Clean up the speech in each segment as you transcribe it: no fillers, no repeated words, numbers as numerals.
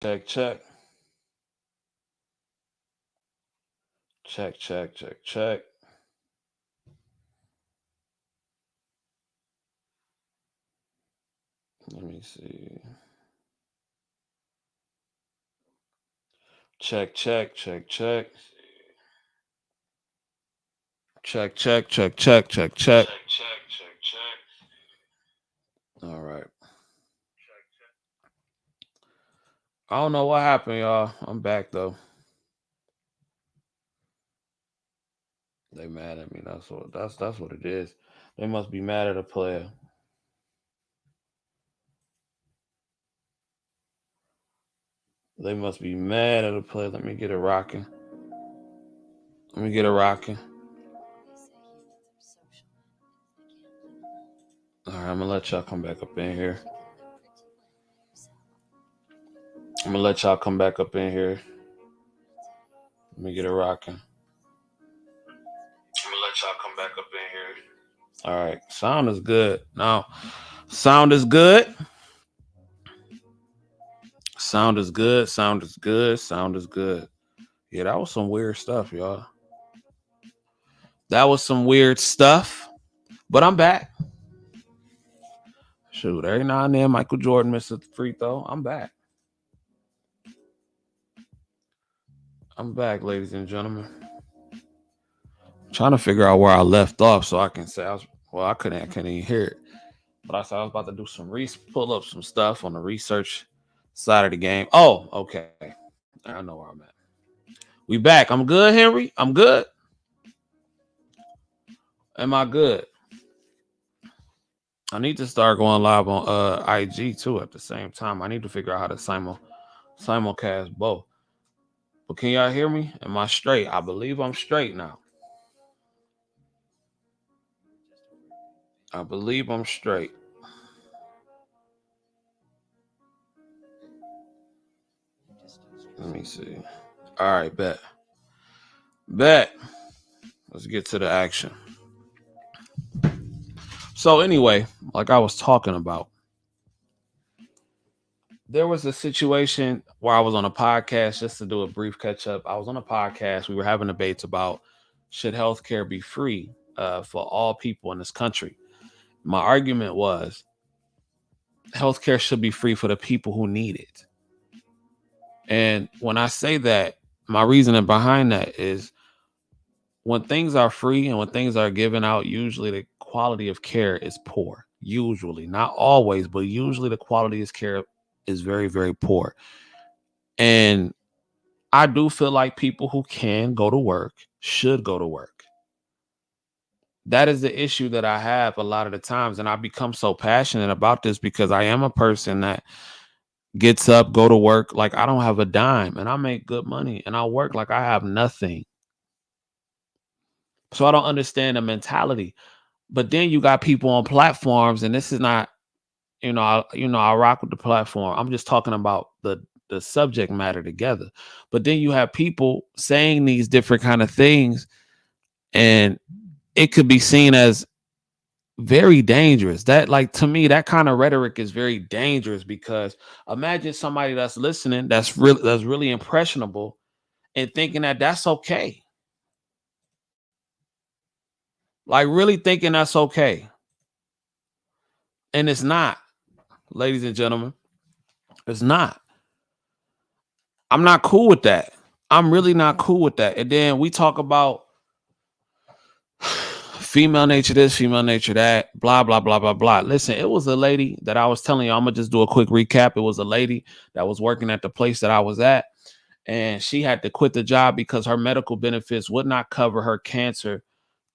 Check, check. Check, check, check, check. Let me see. Check, check, check, check. Check, check, check, check, check, check. All right. I don't know what happened, y'all. I'm back though. They mad at me. That's what it is. They must be mad at a player. They must be mad at a player. Let me get it rocking. Let me get it rocking. All right, I'm gonna let y'all come back up in here. I'm gonna let y'all come back up in here. Let me get it rocking. I'm gonna let y'all come back up in here. All right, sound is good. Now, sound is good. Sound is good. Sound is good. Sound is good. Yeah, that was some weird stuff, y'all. That was some weird stuff. But I'm back. Shoot, every now and then Michael Jordan misses a free throw. I'm back. I'm back, ladies and gentlemen. Trying to figure out where I left off so I can say I couldn't even hear it. But I said I was about to do pull up some stuff on the research side of the game. Oh, okay. I know where I'm at. We back. I'm good, Henry. I'm good. Am I good? I need to start going live on IG too at the same time. I need to figure out how to simulcast both. But can y'all hear me? Am I straight? I believe I'm straight now. I believe I'm straight. Let me see. All right, bet. Bet. Let's get to the action. So anyway, like I was talking about, there was a situation where I was on a podcast, just to do a brief catch up. I was on a podcast. We were having debates about should healthcare be free for all people in this country. My argument was healthcare should be free for the people who need it. And when I say that, my reasoning behind that is when things are free and when things are given out, usually the quality of care is poor. Usually, not always, but usually the quality of care is very, very poor. And I do feel like people who can go to work should go to work. That is the issue that I have a lot of the times. And I become so passionate about this because I am a person that gets up, go to work like I don't have a dime, and I make good money, and I work like I have nothing. So I don't understand the mentality. But then you got people on platforms, and this is not, I rock with the platform. I'm just talking about the subject matter together. But then you have people saying these different kind of things, and it could be seen as very dangerous. That, like, to me, that kind of rhetoric is very dangerous because imagine somebody that's listening that's really impressionable and thinking that that's okay. Like, really thinking that's okay. And it's not, ladies and gentlemen. It's not. I'm not cool with that. I'm really not cool with that. And then we talk about female nature this, female nature that, blah, blah, blah, blah, blah. Listen, it was a lady that I was telling you, I'm going to just do a quick recap. It was a lady that was working at the place that I was at, and she had to quit the job because her medical benefits would not cover her cancer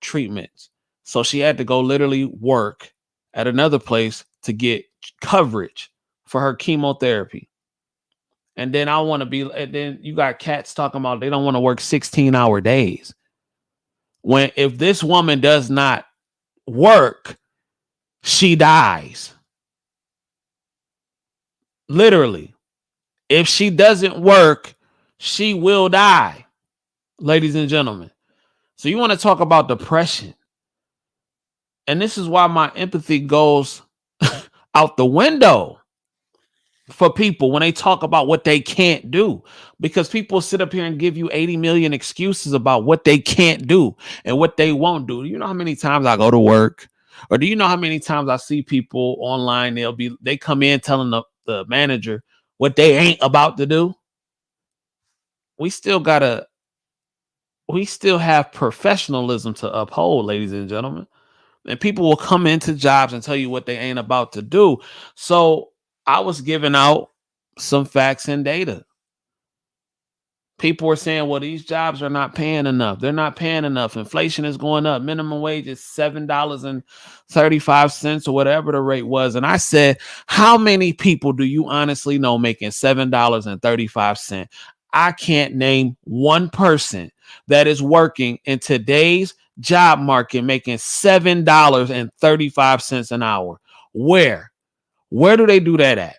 treatments. So she had to go literally work at another place to get coverage for her chemotherapy. And then and then you got cats talking about they don't want to work 16-hour days. When if this woman does not work, she dies. Literally. If she doesn't work, she will die. Ladies and gentlemen. So you want to talk about depression. And this is why my empathy goes out the window. for people when they talk about what they can't do, because people sit up here and give you 80 million excuses about what they can't do and what they won't do. You know how many times I go to work, or do you know how many times I see people online? They come in telling the manager what they ain't about to do. We still gotta we still have professionalism to uphold, ladies and gentlemen. And people will come into jobs and tell you what they ain't about to do. So I was giving out some facts and data. People were saying, well, these jobs are not paying enough. They're not paying enough. Inflation is going up. Minimum wage is $7.35 or whatever the rate was. And I said, how many people do you honestly know making $7.35? I can't name one person that is working in today's job market making $7.35 an hour. Where? Where do they do that at?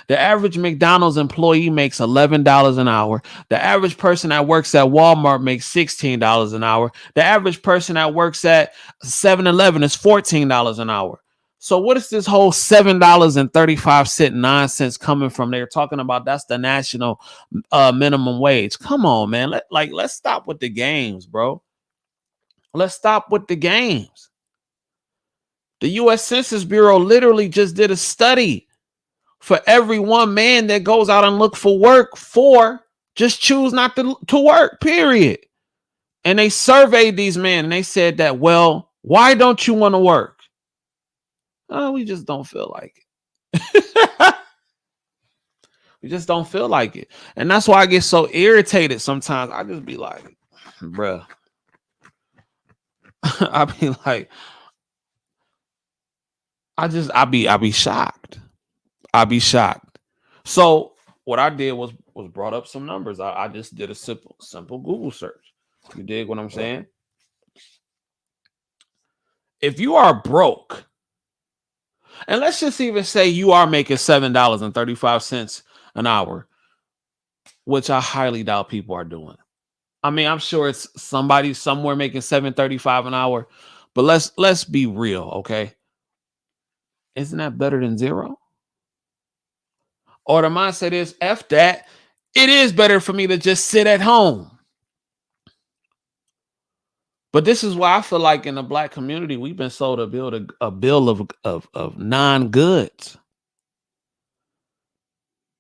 The average McDonald's employee makes $11 an hour. The average person that works at Walmart makes $16 an hour. The average person that works at 7-Eleven is $14 an hour. So what is this whole $7.35 nonsense coming from? They're talking about that's the national minimum wage. Come on, man. Let's stop with the games, bro. Let's stop with the games. The U.S. Census Bureau literally just did a study. For every one man that goes out and look for work, 4 just choose not to work, period. And they surveyed these men and they said that, well, why don't you want to work? Oh, we just don't feel like it. We just don't feel like it. And that's why I get so irritated sometimes. I just be like, bruh. I be like, I be shocked. I be shocked. So what I did was brought up some numbers. I just did a simple Google search. You dig what I'm saying? If you are broke, and let's just even say you are making $7.35 an hour, which I highly doubt people are doing. I mean, I'm sure it's somebody somewhere making $7.35 an hour, but let's be real, okay? Isn't that better than zero? Or the mindset is, F that. It is better for me to just sit at home. But this is why I feel like in the Black community, we've been sold a bill of non-goods.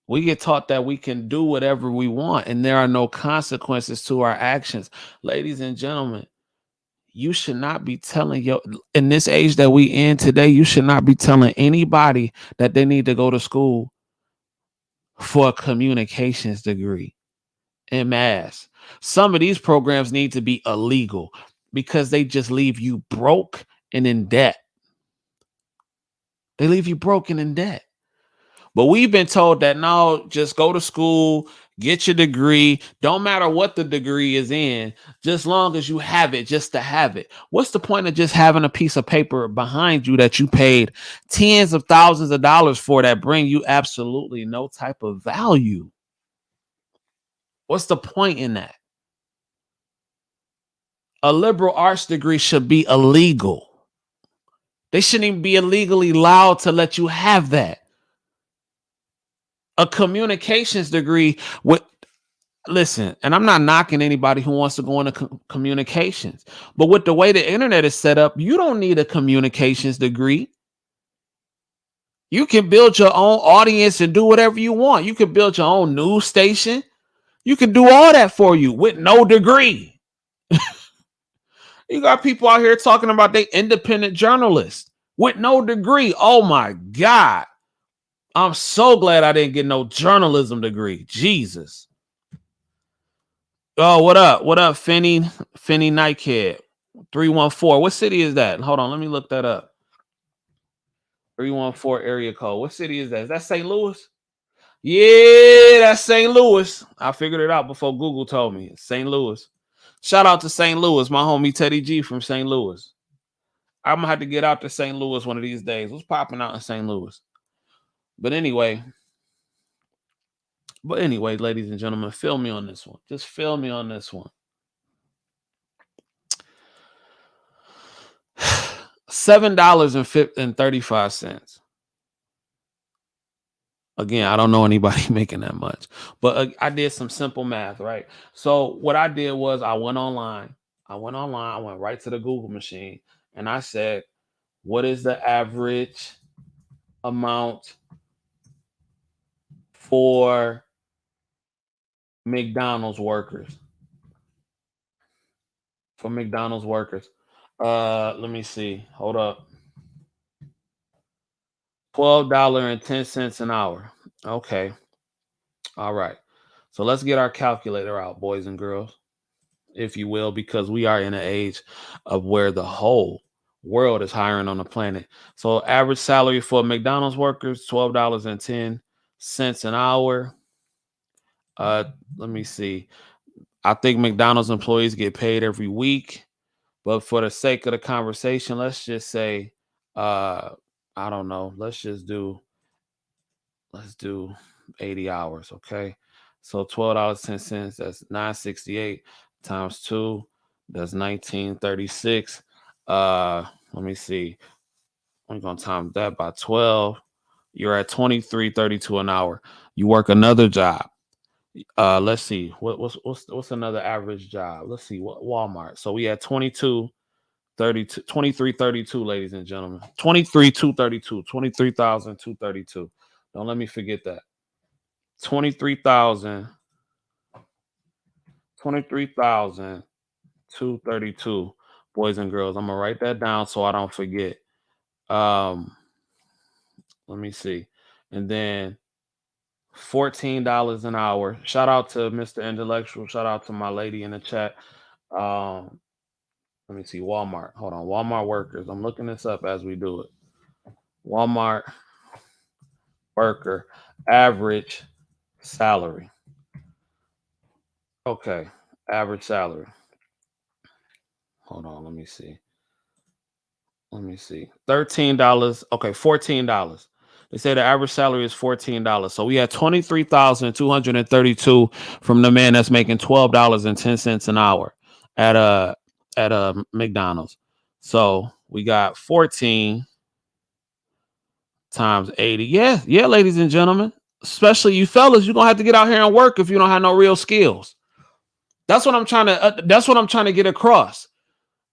We get taught that we can do whatever we want and there are no consequences to our actions. Ladies and gentlemen, you should not be telling in this age that we in today, you should not be telling anybody that they need to go to school for a communications degree en masse. Some of these programs need to be illegal because they just leave you broke and in debt. They leave you broken in debt. But we've been told that no, just go to school, get your degree. Don't matter what the degree is in, just long as you have it, just to have it. What's the point of just having a piece of paper behind you that you paid tens of thousands of dollars for that bring you absolutely no type of value? What's the point in that? A liberal arts degree should be illegal. They shouldn't even be illegally allowed to let you have that. A communications degree listen, and I'm not knocking anybody who wants to go into communications, but with the way the internet is set up, you don't need a communications degree. You can build your own audience and do whatever you want. You can build your own news station. You can do all that for you with no degree. You got people out here talking about they independent journalists with no degree. Oh my God. I'm so glad I didn't get no journalism degree. Jesus. Oh, what up? What up, Finney Nightcap? 314. What city is that? Hold on, let me look that up. 314 area code. What city is that? Is that St. Louis? Yeah, that's St. Louis. I figured it out before Google told me. It's St. Louis. Shout out to St. Louis, my homie Teddy G from St. Louis. I'm gonna have to get out to St. Louis one of these days. What's popping out in St. Louis? But anyway, ladies and gentlemen, feel me on this one. Just feel me on this one. $7.35. Again, I don't know anybody making that much, but I did some simple math, right? So what I did was I went online. I went right to the Google machine and I said, what is the average amount for McDonald's workers? For McDonald's workers. Let me see. Hold up. $12.10 an hour. Okay. All right. So let's get our calculator out, boys and girls, if you will, because we are in an age of where the whole world is hiring on the planet. So average salary for McDonald's workers, $12.10 an hour. Uh, let me see. I think McDonald's employees get paid every week, but for the sake of the conversation, let's just say, uh, I don't know. Let's do 80 hours, okay? So $12.10, that's 968 times two, that's 1936. Let me see. I'm gonna time that by 12. You're at 23.32 an hour. You work another job. Let's see. What's another average job? Let's see. What Walmart. So we had 23.32, ladies and gentlemen. 23,232, 23,232. Don't let me forget that. 23,000, 23,232, boys and girls. I'm gonna write that down so I don't forget. Um, Let me see. And then $14 an hour. Shout out to Mr. Intellectual. Shout out to my lady in the chat. Um, Let me see. Walmart. Hold on. Walmart workers. I'm looking this up as we do it. Walmart worker average salary. Okay. Average salary. Hold on. Let me see. $13. Okay, $14. They say the average salary is $14. So we had 23,232 from the man that's making $12.10 an hour at a McDonald's. So we got 14 times 80. Yeah, yeah, ladies and gentlemen. Especially you fellas, you're gonna have to get out here and work if you don't have no real skills. That's what I'm trying to get across.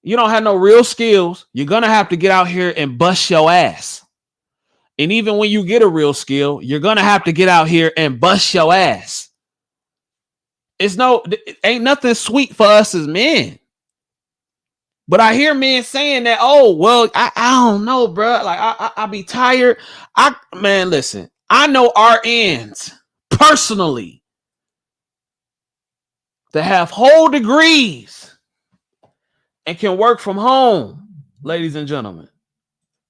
You don't have no real skills, you're gonna have to get out here and bust your ass. And even when you get a real skill, you're gonna have to get out here and bust your ass. Ain't nothing sweet for us as men. But I hear men saying that, oh, well, I don't know, bro. Like I be tired. Man, listen, I know RNs personally that have whole degrees and can work from home, ladies and gentlemen.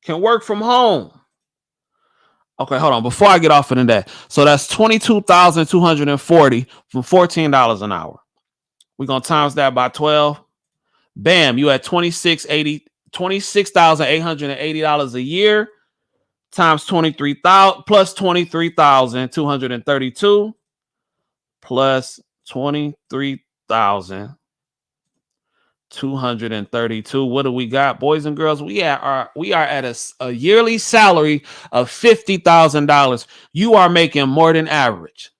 Can work from home. Okay, hold on. Before I get off into that, so that's 22,240 from $14 an hour. We're gonna times that by 12. Bam, you at $26,880 a year times 23,000 plus 23,232 plus 23,232. What do we got, boys and girls? We are at a yearly salary of $50,000. You are making more than average.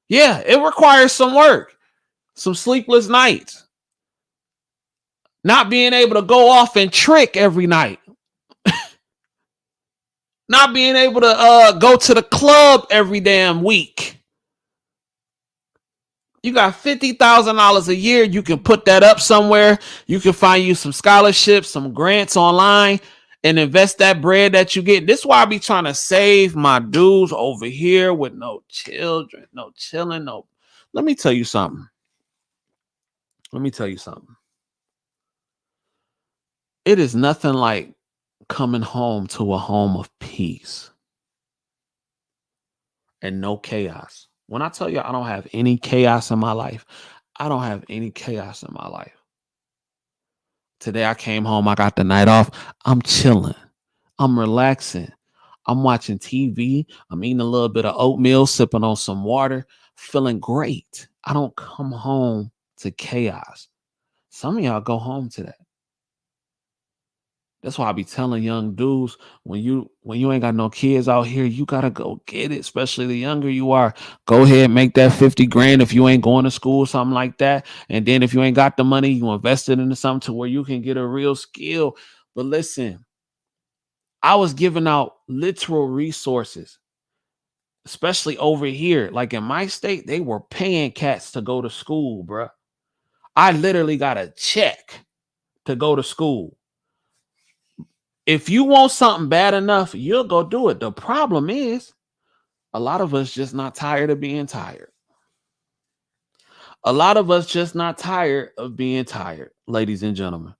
Yeah, it requires some work, some sleepless nights, not being able to go off and trick every night, not being able to go to the club every damn week. You got $50,000 a year. You can put that up somewhere. You can find you some scholarships, some grants online, and invest that bread that you get. This is why I be trying to save my dudes over here with no children, no chilling, no. Let me tell you something. It is nothing like coming home to a home of peace and no chaos. When I tell you I don't have any chaos in my life, I don't have any chaos in my life. Today I came home, I got the night off. I'm chilling. I'm relaxing. I'm watching TV. I'm eating a little bit of oatmeal, sipping on some water, feeling great. I don't come home to chaos. Some of y'all go home to that. That's why I be telling young dudes, when you ain't got no kids out here, you gotta go get it. Especially the younger you are, go ahead, make that 50 grand if you ain't going to school, something like that. And then if you ain't got the money, you invest it into something to where you can get a real skill. But listen, I was giving out literal resources, especially over here. Like in my state, they were paying cats to go to school, bruh. I literally got a check to go to school. If you want something bad enough, you'll go do it. The problem is, a lot of us just not tired of being tired. A lot of us just not tired of being tired, ladies and gentlemen.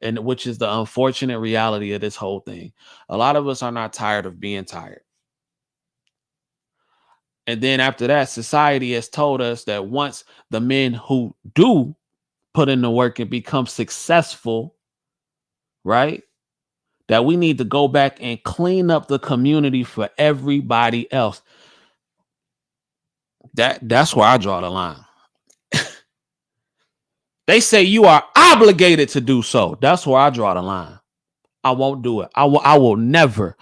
And which is the unfortunate reality of this whole thing. A lot of us are not tired of being tired. And then after that, society has told us that once the men who do put in the work and become successful, right? That we need to go back and clean up the community for everybody else. That's where I draw the line. They say you are obligated to do so. That's where I draw the line. I won't do it. I will never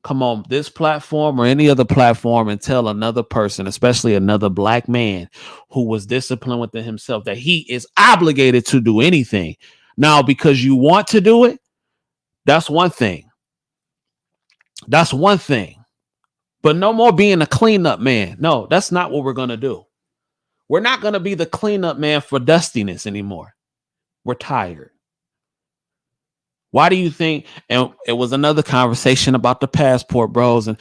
come on this platform or any other platform and tell another person, especially another black man who was disciplined within himself, that he is obligated to do anything. Now, because you want to do it, that's one thing. That's one thing. But no more being a cleanup man. No, that's not what we're going to do. We're not going to be the cleanup man for dustiness anymore. We're tired. Why do you think? And it was another conversation about the passport bros, and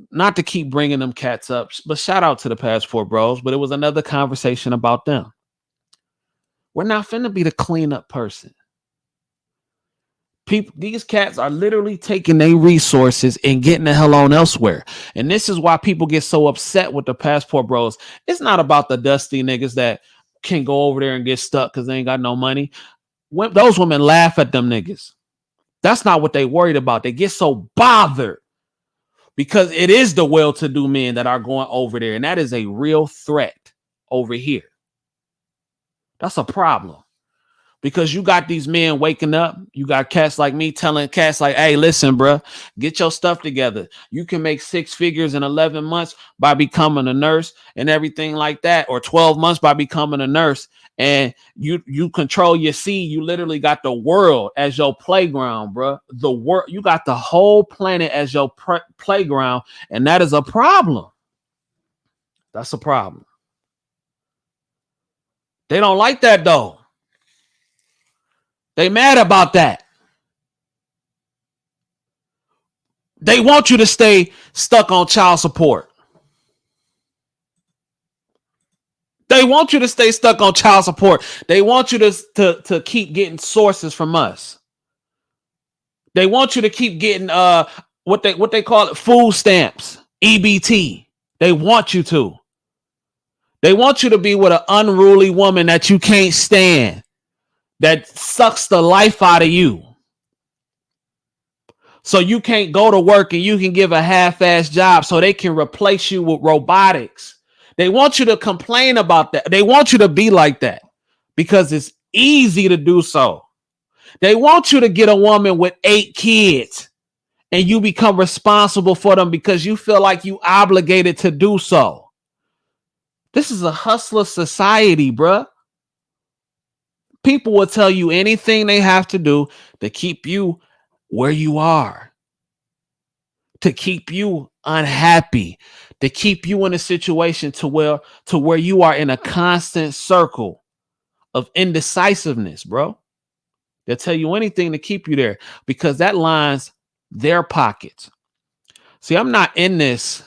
not to keep bringing them cats up, but shout out to the passport bros. But it was another conversation about them. We're not finna be the cleanup person. People, these cats are literally taking their resources and getting the hell on elsewhere. And this is why people get so upset with the passport bros. It's not about the dusty niggas that can go over there and get stuck because they ain't got no money. When those women laugh at them niggas. That's not what they worried about. They get so bothered because it is the well-to-do men that are going over there. And that is a real threat over here. That's a problem. Because you got these men waking up. You got cats like me telling cats like, hey, listen, bro, get your stuff together. You can make 6 figures in 11 months by becoming a nurse and everything like that, or 12 months by becoming a nurse. And you control your seed. You literally got the world as your playground, bro. The world, you got the whole planet as your playground. And that is a problem. That's a problem. They don't like that, though. They mad about that. They want you to stay stuck on child support. They want you to stay stuck on child support. They want you to keep getting sources from us. They want you to keep getting what they call it, food stamps, EBT. They want you to. They want you to be with an unruly woman that you can't stand, that sucks the life out of you. So you can't go to work and you can give a half-ass job so they can replace you with robotics. They want you to complain about that. They want you to be like that because it's easy to do so. They want you to get a woman with 8 kids and you become responsible for them because you feel like you obligated to do so. This is a hustler society, bruh. People will tell you anything they have to do to keep you where you are, to keep you unhappy, to keep you in a situation to where you are in a constant circle of indecisiveness, bro. They'll tell you anything to keep you there because that lines their pockets. See, I'm not in this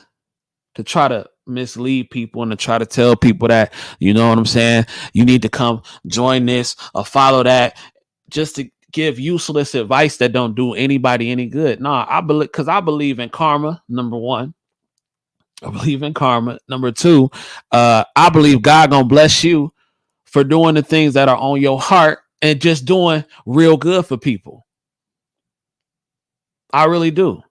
to try to mislead people and to try to tell people that, you know what I'm saying, you need to come join this or follow that just to give useless advice that don't do anybody any good. No, I believe in karma. Number one, I believe in karma. Number two, I believe God gonna bless you for doing the things that are on your heart and just doing real good for people. I really do.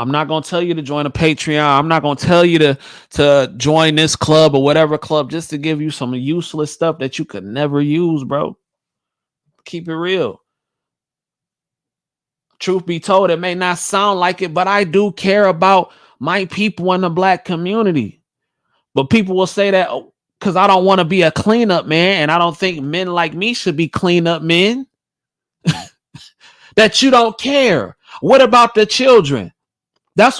I'm not going to tell you to join a Patreon. I'm not going to tell you to join this club or whatever club just to give you some useless stuff that you could never use, bro. Keep it real. Truth be told, it may not sound like it, but I do care about my people in the black community. But people will say that because I don't want to be a cleanup man, and I don't think men like me should be cleanup men. That you don't care. What about the children? That's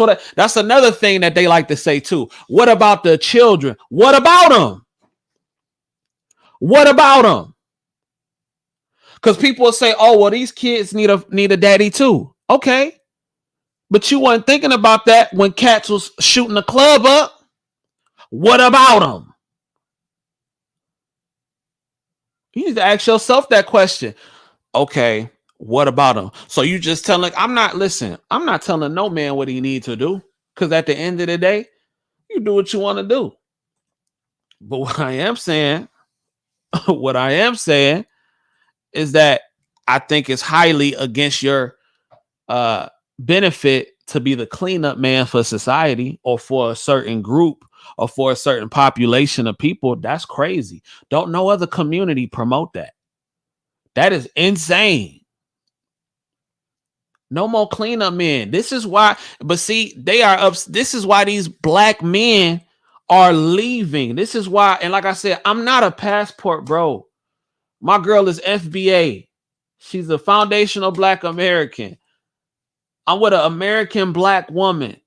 another thing that they like to say too. What about the children? What about them? What about them? Because people will say, "Oh, well, these kids need a daddy too." Okay, but you weren't thinking about that when cats was shooting the club up. What about them? You need to ask yourself that question. Okay, what about them? So you just telling? I'm not telling no man what he needs to do. Because at the end of the day, you do what you want to do. But what I am saying is that I think it's highly against your benefit to be the cleanup man for society or for a certain group or for a certain population of people. That's crazy. Don't no other community promote that. That is insane. No more cleanup men. This is why, but see, they are up. This is why these black men are leaving. This is why, and like I said, I'm not a passport bro. My girl is FBA. She's a foundational black American. I'm with an American black woman.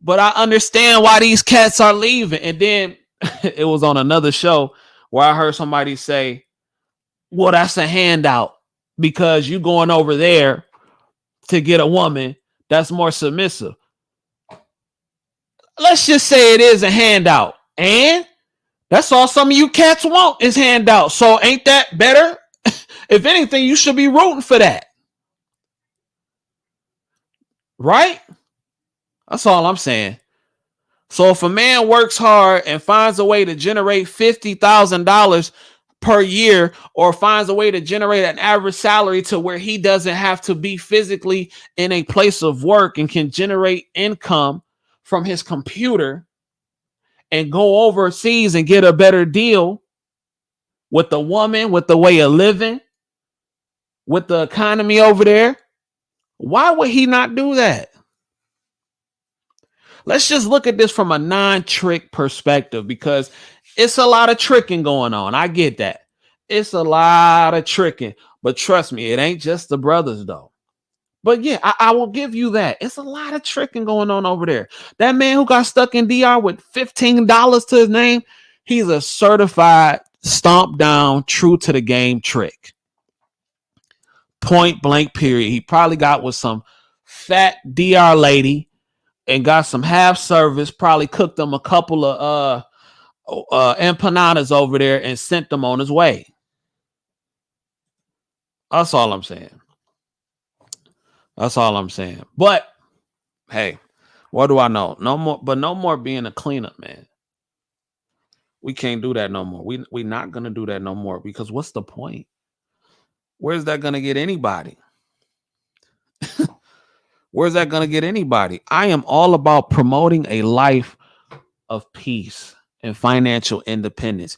But I understand why these cats are leaving. And then it was on another show where I heard somebody say, well, that's a handout because you going over there to get a woman that's more submissive. Let's just say it is a handout. And that's all some of you cats want is handout. So ain't that better? If anything, you should be rooting for that. Right? That's all I'm saying. So if a man works hard and finds a way to generate $50,000 per year or finds a way to generate an average salary to where he doesn't have to be physically in a place of work and can generate income from his computer and go overseas and get a better deal with the woman, with the way of living, with the economy over there, why would he not do that? Let's just look at this from a non-trick perspective because it's a lot of tricking going on. I get that. It's a lot of tricking, but trust me, it ain't just the brothers though. But yeah, I will give you that. It's a lot of tricking going on over there. That man who got stuck in DR with $15 to his name, he's a certified stomp down, true to the game trick. Point blank period. He probably got with some fat DR lady and got some half service, probably cooked them a couple of empanadas over there and sent them on his way. That's all I'm saying. That's all I'm saying. But hey, what do I know? No more being a cleanup man. We can't do that no more. We're not gonna do that no more because what's the point? Where's that gonna get anybody? Where's that gonna get anybody? I am all about promoting a life of peace and financial independence.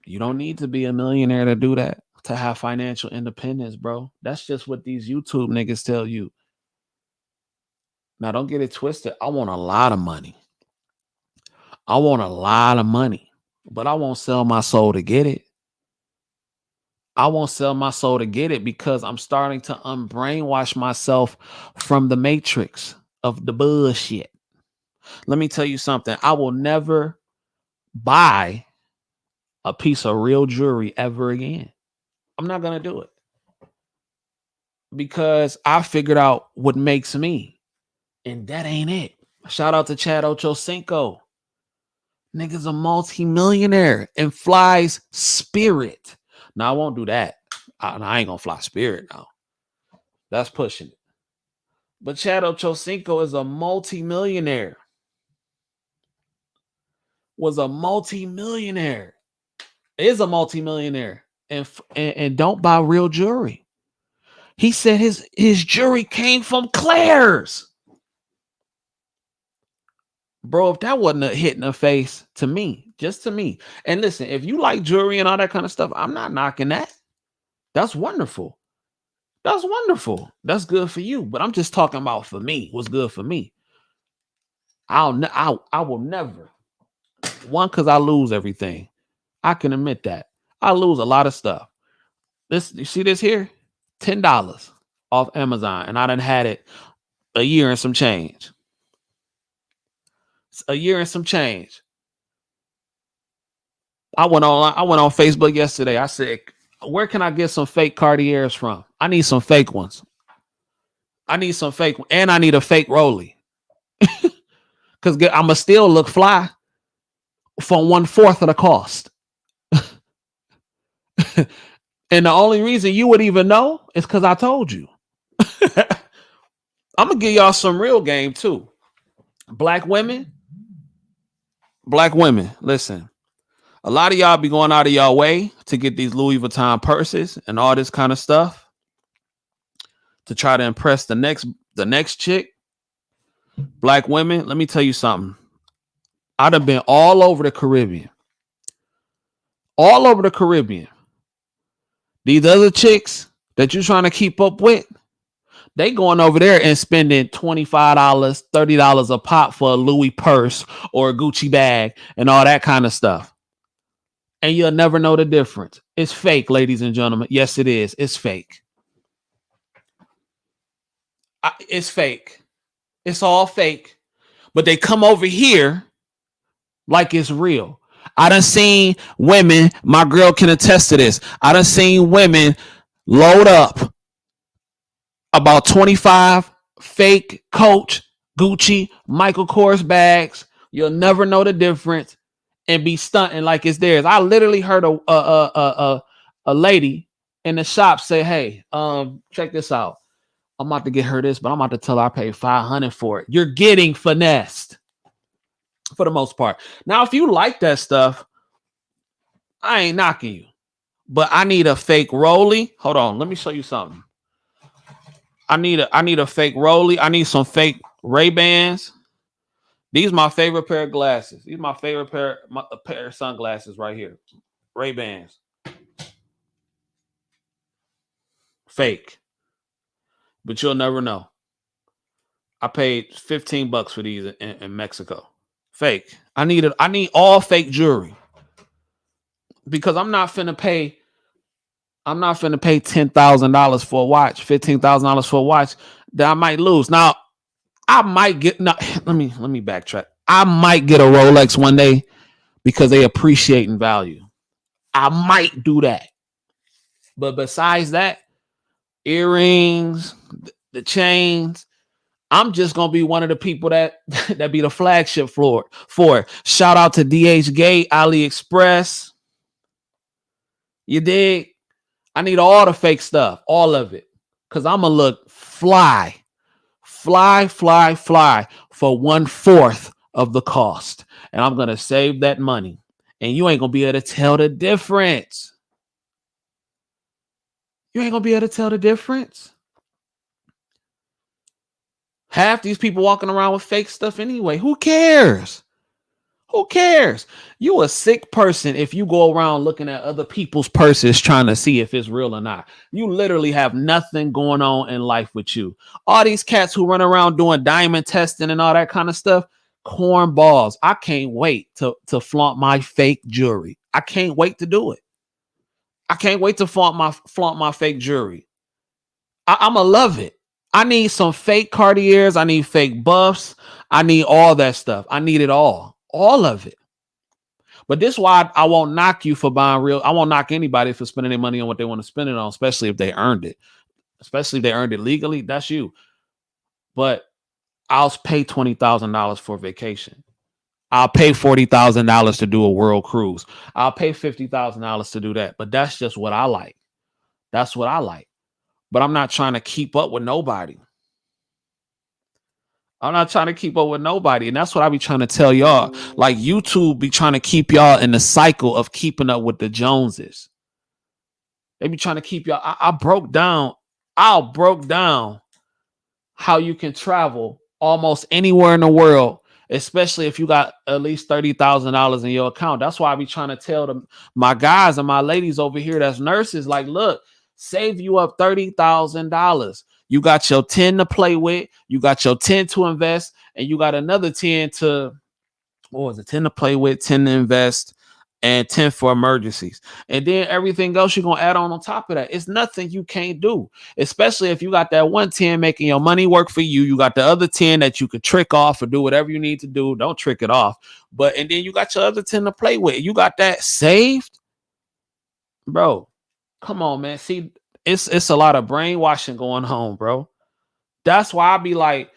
You don't need to be a millionaire to do that, to have financial independence, bro. That's just what these YouTube niggas tell you. Now, don't get it twisted. I want a lot of money. I want a lot of money, but I won't sell my soul to get it. I won't sell my soul to get it because I'm starting to unbrainwash myself from the matrix of the bullshit. Let me tell you something. I will never buy a piece of real jewelry ever again. I'm not going to do it because I figured out what makes me, and that ain't it. Shout out to Chad Ochocinco. Nigga's a multi-millionaire and flies Spirit. Now, I won't do that. I ain't going to fly Spirit now. That's pushing it. But Chad Ochocinco is a multi-millionaire. Was a multi-millionaire. Is a multi-millionaire. And don't buy real jewelry. He said his jewelry came from Claire's. Bro, if that wasn't a hit in the face to me, just to me. And listen, if you like jewelry and all that kind of stuff, I'm not knocking that. That's wonderful. That's wonderful. That's good for you. But I'm just talking about for me, what's good for me. I will never. One, because I lose everything. I can admit that. I lose a lot of stuff. This, you see this here? $10 off Amazon. And I done had it a year and some change. A year and some change. I went on Facebook yesterday. I said, where can I get some fake Cartiers from? I need some fake ones. I need some fake, and I need a fake Rolly. Because I'ma still look fly for 1/4 of the cost. And the only reason you would even know is because I told you. I'm gonna give y'all some real game too. Black women, listen. A lot of y'all be going out of y'all way to get these Louis Vuitton purses and all this kind of stuff to try to impress the next chick. Black women, let me tell you something. I'd have been all over the Caribbean. All over the Caribbean. These other chicks that you're trying to keep up with, they going over there and spending $25, $30 a pop for a Louis purse or a Gucci bag and all that kind of stuff. And you'll never know the difference. It's fake, ladies and gentlemen. Yes, it is. It's fake. It's fake. It's all fake. But they come over here like it's real. I done seen women, my girl can attest to this. I done seen women load up about 25 fake Coach, Gucci, Michael Kors bags. You'll never know the difference and be stunting like it's theirs. I literally heard a lady in the shop say, "Hey, check this out. I'm about to get her this, but I'm about to tell her I paid $500 for it." You're getting finessed for the most part. Now, if you like that stuff, I ain't knocking you, but I need a fake Rolly. Hold on, let me show you something. I need a fake Rolly. I need some fake Ray-Bans. These are my favorite pair of glasses. These are my favorite pair of sunglasses right here. Ray-Bans. Fake. But you'll never know. I paid $15 for these in Mexico. Fake. I need all fake jewelry. Because I'm not finna pay $10,000 for a watch, $15,000 for a watch that I might lose. Now, I might get let me backtrack. I might get a Rolex one day because they appreciate in value. I might do that. But besides that, earrings, the chains, I'm just gonna be one of the people that be the flagship for it. Shout out to DH Gate, AliExpress. You dig? I need all the fake stuff, all of it, because I'm gonna look fly for 1/4 of the cost, and I'm gonna save that money, and you ain't gonna be able to tell the difference. You ain't gonna be able to tell the difference. Half these people walking around with fake stuff anyway. Who cares? Who cares? You a sick person if you go around looking at other people's purses trying to see if it's real or not. You literally have nothing going on in life with you. All these cats who run around doing diamond testing and all that kind of stuff, cornballs. I can't wait to flaunt my fake jewelry. I can't wait to do it. I can't wait to flaunt my fake jewelry. I'ma love it. I need some fake Cartiers. I need fake buffs. I need all that stuff. I need it all of it. But this is why I won't knock you for buying real. I won't knock anybody for spending their money on what they want to spend it on, especially if they earned it. Especially if they earned it legally. That's you. But I'll pay $20,000 for a vacation. I'll pay $40,000 to do a world cruise. I'll pay $50,000 to do that. But that's just what I like. That's what I like. But I'm not trying to keep up with nobody. I'm not trying to keep up with nobody. And that's what I be trying to tell y'all. Like, YouTube be trying to keep y'all in the cycle of keeping up with the Joneses. They be trying to keep y'all. I broke down how you can travel almost anywhere in the world especially if you got at least $30,000 in your account. That's why I be trying to tell them, my guys and my ladies over here that's nurses, like, look, save you up $30,000. You got your 10 to play with, you got your 10 to invest, and you got another 10 to, what was it, 10 to play with, 10 to invest, and 10 for emergencies. And then everything else you're going to add on top of that. It's nothing you can't do, especially if you got that 110 making your money work for you. You got the other 10 that you could trick off or do whatever you need to do. Don't trick it off. And then you got your other 10 to play with. You got that saved, bro. Come on, man. See, it's a lot of brainwashing going on, bro. That's why I be like,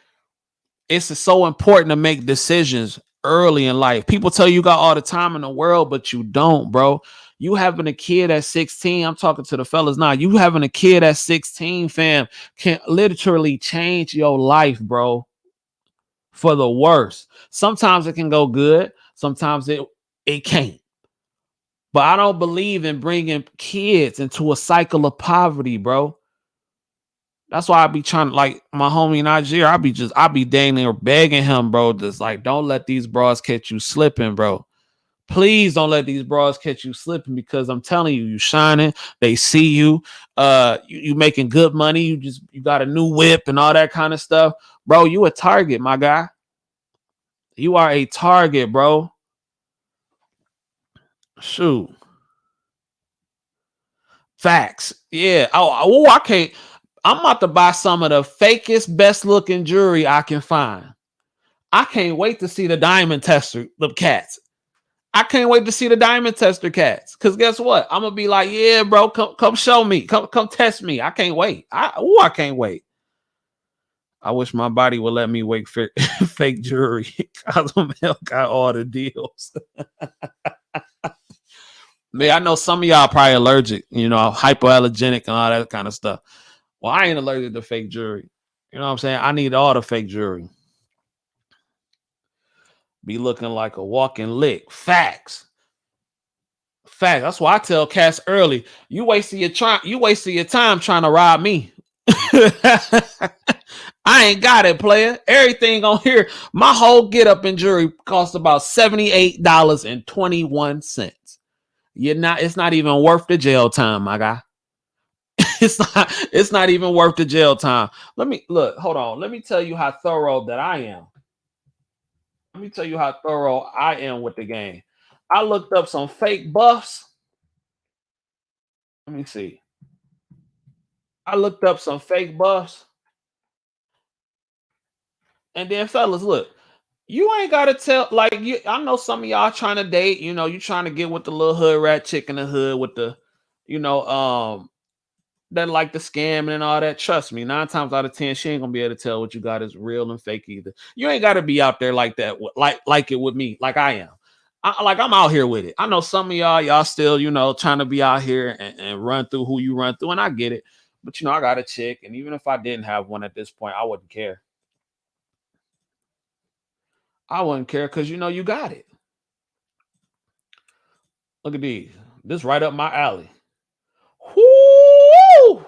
it's so important to make decisions early in life. People tell you got all the time in the world, but you don't, bro. You having a kid at 16, I'm talking to the fellas now. You having a kid at 16, fam, can literally change your life, bro, for the worse. Sometimes it can go good, sometimes it can't. But I don't believe in bringing kids into a cycle of poverty, bro. That's why I be trying to, like my homie Niger, I be dang near begging him, bro. Just like, don't let these bras catch you slipping, bro. Please don't let these bras catch you slipping, because I'm telling you, you shining. They see you. You making good money. You got a new whip and all that kind of stuff, bro. You a target, my guy. You are a target, bro. Shoot. Facts. Yeah. Oh, I can't. I'm about to buy some of the fakest, best looking jewelry I can find. I can't wait to see the diamond tester, the cats. I can't wait to see the diamond tester cats. Cause guess what? I'm gonna be like, yeah, bro, come show me, come test me. I can't wait. I can't wait. I wish my body would let me wake fake jewelry. Cause got all the deals. Man, I know some of y'all probably allergic, hypoallergenic and all that kind of stuff. Well, I ain't allergic to fake jewelry. You know what I'm saying? I need all the fake jewelry. Be looking like a walking lick. Facts. That's why I tell cats early, you wasting your time trying to rob me. I ain't got it, player. Everything on here, my whole get up in jewelry cost about $78.21. It's not even worth the jail time, my guy. It's not even worth the jail time. Hold on. Let me tell you how thorough that I am. Let me tell you how thorough I am with the game. I looked up some fake buffs. Let me see. I looked up some fake buffs. And then, fellas, look, you ain't gotta tell, like, I know some of y'all trying to date, you trying to get with the little hood rat chick in the hood with the, that like the scamming and all that. Trust me, 9 times out of 10, she ain't gonna be able to tell what you got is real and fake either. You ain't gotta be out there like that, like it with me, like I am. I'm out here with it. I know some of y'all still, trying to be out here and run through who you run through, and I get it. But I got a chick, and even if I didn't have one at this point, I wouldn't care. I wouldn't care because you got it. Look at these. This right up my alley. Whoo!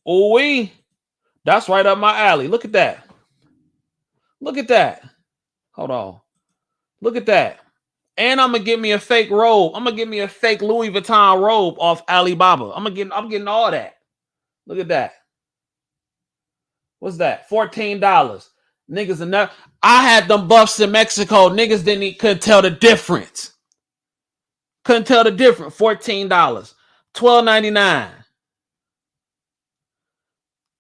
Ooh, that's right up my alley. Look at that. Look at that. Hold on. Look at that. And I'm gonna get me a fake robe. I'm gonna get me a fake Louis Vuitton robe off Alibaba. I'm getting all that. Look at that. What's that? $14. Niggas enough. I had them buffs in Mexico. Niggas couldn't tell the difference. Couldn't tell the difference. $14. $12.99.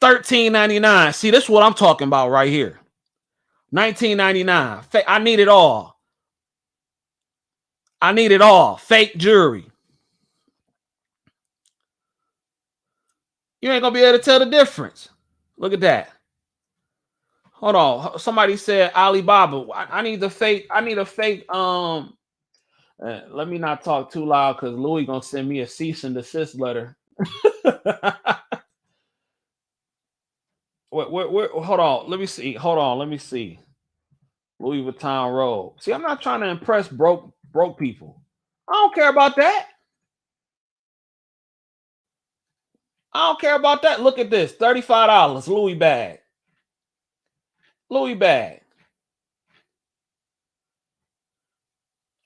$13.99. See, this is what I'm talking about right here. $19.99. I need it all. I need it all. Fake jewelry. You ain't gonna be able to tell the difference. Look at that. Hold on. Somebody said Alibaba. I need a fake. Let me not talk too loud because Louis gonna send me a cease and desist letter. Wait, hold on. Let me see. Hold on. Let me see. Louis Vuitton robe. See, I'm not trying to impress broke people. I don't care about that. I don't care about that. Look at this. $35 Louis bag. Louis bag.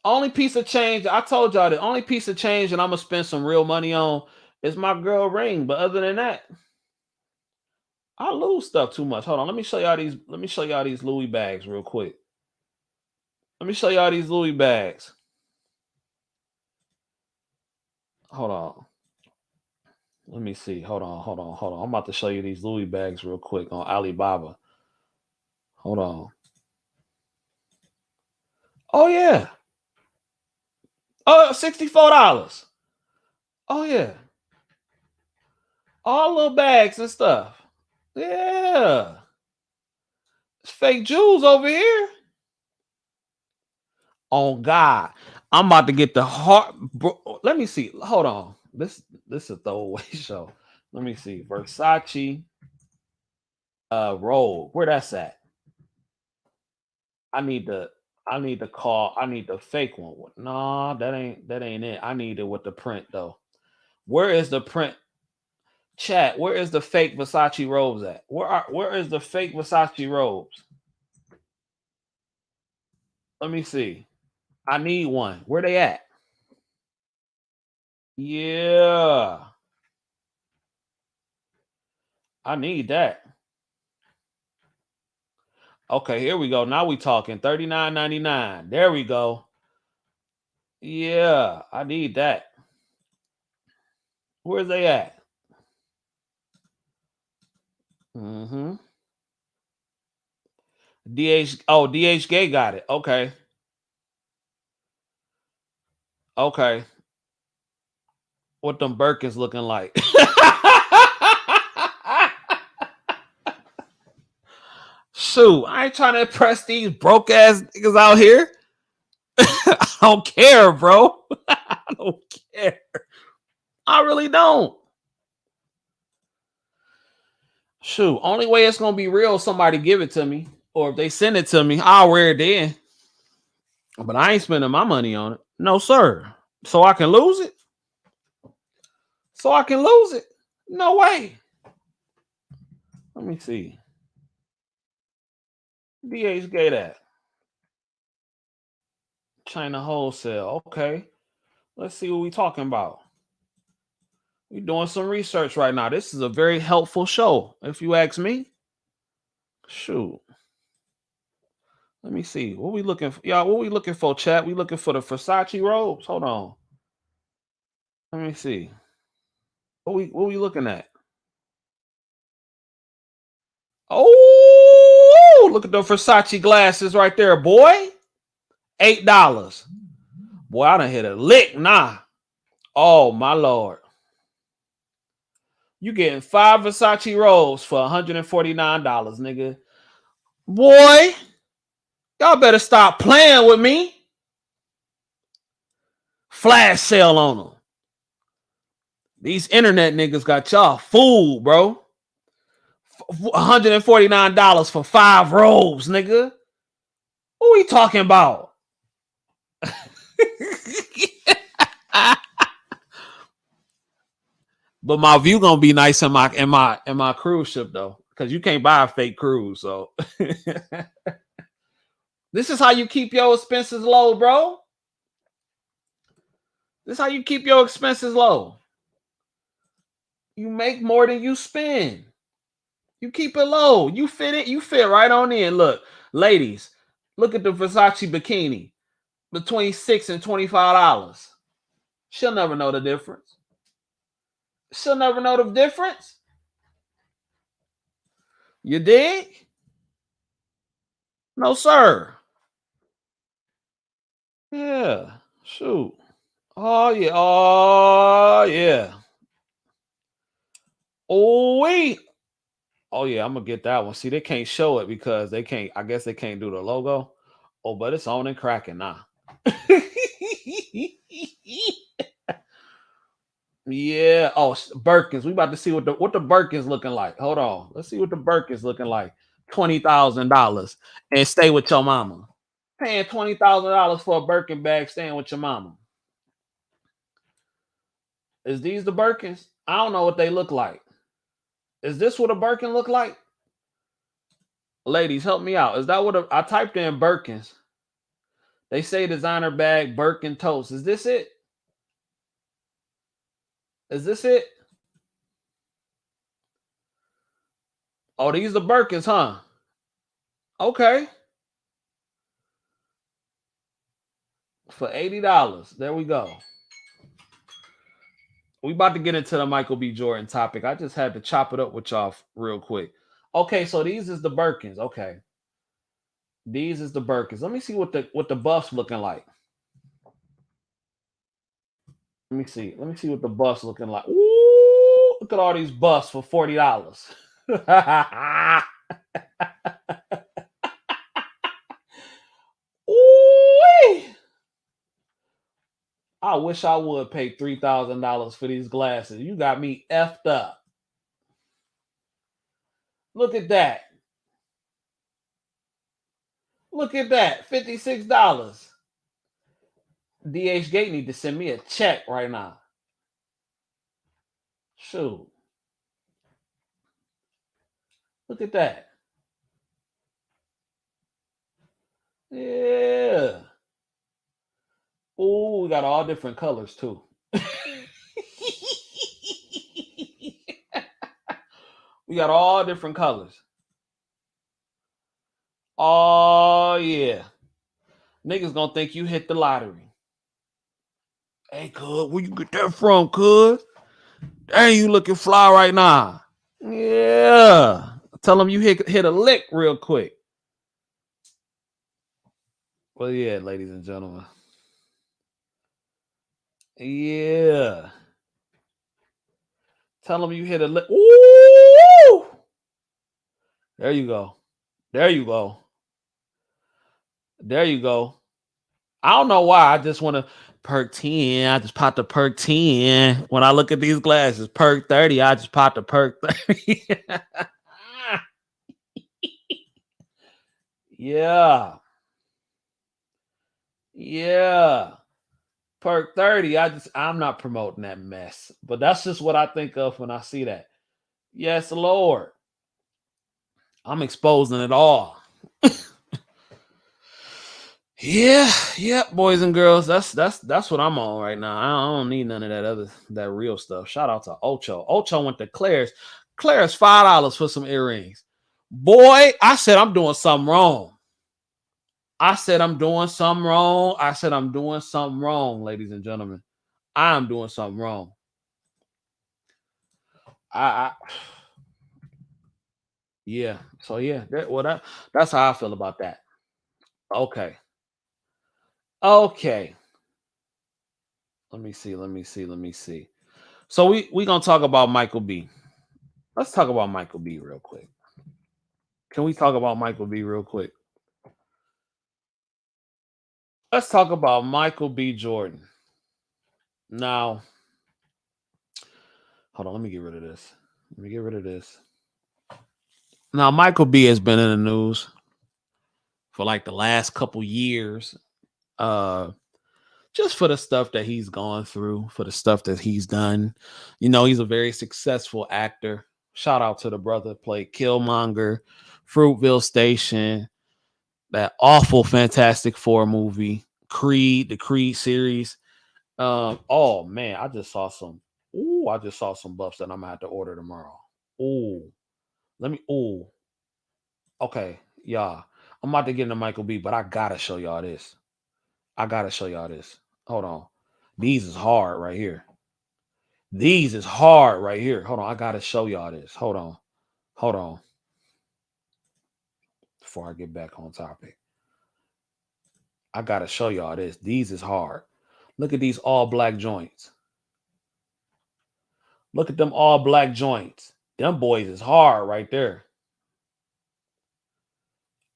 Only piece of change I told y'all the only piece of change that I'm gonna spend some real money on is my girl ring. But other than that, I lose stuff too much. Hold on, let me show y'all these. Let me show y'all these Louis bags real quick. Let me show y'all these Louis bags. Hold on. Let me see. Hold on. I'm about to show you these Louis bags real quick on Alibaba. Hold on. Oh yeah. Oh, $64. Oh yeah. All little bags and stuff. Yeah. It's fake jewels over here. On God. I'm about to get the heart. Bro, let me see. Hold on. This is a throwaway show. Let me see. Versace roll. Where that's at? I need the I need the fake one. No, that ain't it. I need it with the print though. Where is the print? Chat, where is the fake Versace robes at? Where is the fake Versace robes? Let me see. I need one. Where they at? Yeah. I need that. Okay, here we go. Now we talking. $39.99. There we go. Yeah, I need that. Where's they at? Mm-hmm. DHK got it. Okay. Okay. What them Birkins looking like? Shoot, I ain't trying to impress these broke ass niggas out here. I don't care, bro. I don't care. I really don't. Shoot, only way it's gonna be real, somebody give it to me, or if they send it to me, I'll wear it then. But I ain't spending my money on it. No, sir. So I can lose it. So I can lose it. No way. Let me see. DHK that. China wholesale. Okay. Let's see what we talking about. We doing some research right now. This is a very helpful show, if you ask me. Shoot. Let me see. What we looking for? Y'all, what we looking for, chat? We looking for the Versace robes. Hold on. Let me see. What we looking at? Oh, look at the Versace glasses right there, boy. $8. Boy, I done hit a lick. Nah. Oh my lord. You getting 5 Versace robes for $149, nigga. Boy, y'all better stop playing with me. Flash sale on them. These internet niggas got y'all fooled, bro. $149 for 5 robes, nigga. What we talking about? But my view gonna be nice in my cruise ship though, because you can't buy a fake cruise. So this is how you keep your expenses low, bro. This is how you keep your expenses low. You make more than you spend. You keep it low. You fit it. You fit right on in. Look, ladies, look at the Versace bikini between $6 and $25. She'll never know the difference. She'll never know the difference. You dig? No, sir. Yeah. Shoot. Oh yeah. Oh yeah. Oh wait. Oh yeah. I'm gonna get that one. See, they can't show it because they can't. I guess they can't do the logo. Oh, but it's on and cracking now. Yeah. Oh, Birkins. We about to see what the Birkins looking like. Hold on. Let's see what the Birkins looking like. $20,000 and stay with your mama. Paying $20,000 for a Birkin bag, staying with your mama. Is these the Birkins? I don't know what they look like. Is this what a Birkin look like? Ladies, help me out. Is that what I typed in Birkins? They say designer bag, Birkin toast. Is this it? Is this it? Oh, these the Birkins, huh? Okay. For $80. There we go. We about to get into the Michael B. Jordan topic. I just had to chop it up with y'all real quick. Okay, so these is the Birkins. Okay. These is the Birkins. Let me see what the buff's looking like. Let me see. Let me see what the buff's looking like. Ooh, look at all these buffs for $40. Ooh, I wish I would pay $3,000 for these glasses. You got me effed up. Look at that. Look at that. $56. DH Gate need to send me a check right now. Shoot. Look at that. Yeah. Ooh, we got all different colors too. We got all different colors. Oh yeah. Niggas gonna think you hit the lottery. Hey, cuz, where you get that from, cuz? Dang, you looking fly right now. Yeah. Tell them you hit a lick real quick. Well, yeah, ladies and gentlemen. Yeah. Tell them you hit a lick. Ooh! There you go. There you go. There you go. I don't know why. I just want to perk 10. I just popped a perk 10. When I look at these glasses, perk 30. I just popped a perk 30. Yeah. Yeah. Perk 30. I'm not promoting that mess. But that's just what I think of when I see that. Yes, Lord. I'm exposing it all. Yeah, yeah, boys and girls. That's what I'm on right now. I don't need none of that real stuff. Shout out to Ocho. Ocho went to Claire's. Claire's $5 for some earrings. Boy, I said I'm doing something wrong. I said I'm doing something wrong. I said I'm doing something wrong, ladies and gentlemen. I'm doing something wrong. I yeah. So yeah, that's how I feel about that. Okay. Okay. Let me see. Let me see. Let me see. So we gonna talk about Michael B. Let's talk about Michael B real quick. Can we talk about Michael B real quick? Let's talk about Michael B. Jordan. Now, hold on, let me get rid of this. Let me get rid of this. Now, Michael B has been in the news for like the last couple years. Uh just for the stuff that he's gone through, for the stuff that he's done. You know, he's a very successful actor. Shout out to the brother played Killmonger, Fruitville Station, that awful Fantastic Four movie, Creed, the Creed series. Oh man, I just saw some buffs that I'm gonna have to order tomorrow. Ooh, let me. Ooh, okay, yeah. I'm about to get into Michael B, but I gotta show y'all this. I gotta show y'all this. Hold on. These is hard right here. These is hard right here. Hold on. I gotta show y'all this. Hold on. Hold on. Before I get back on topic. I gotta show y'all this. These is hard. Look at these all black joints. Look at them all black joints. Them boys is hard right there.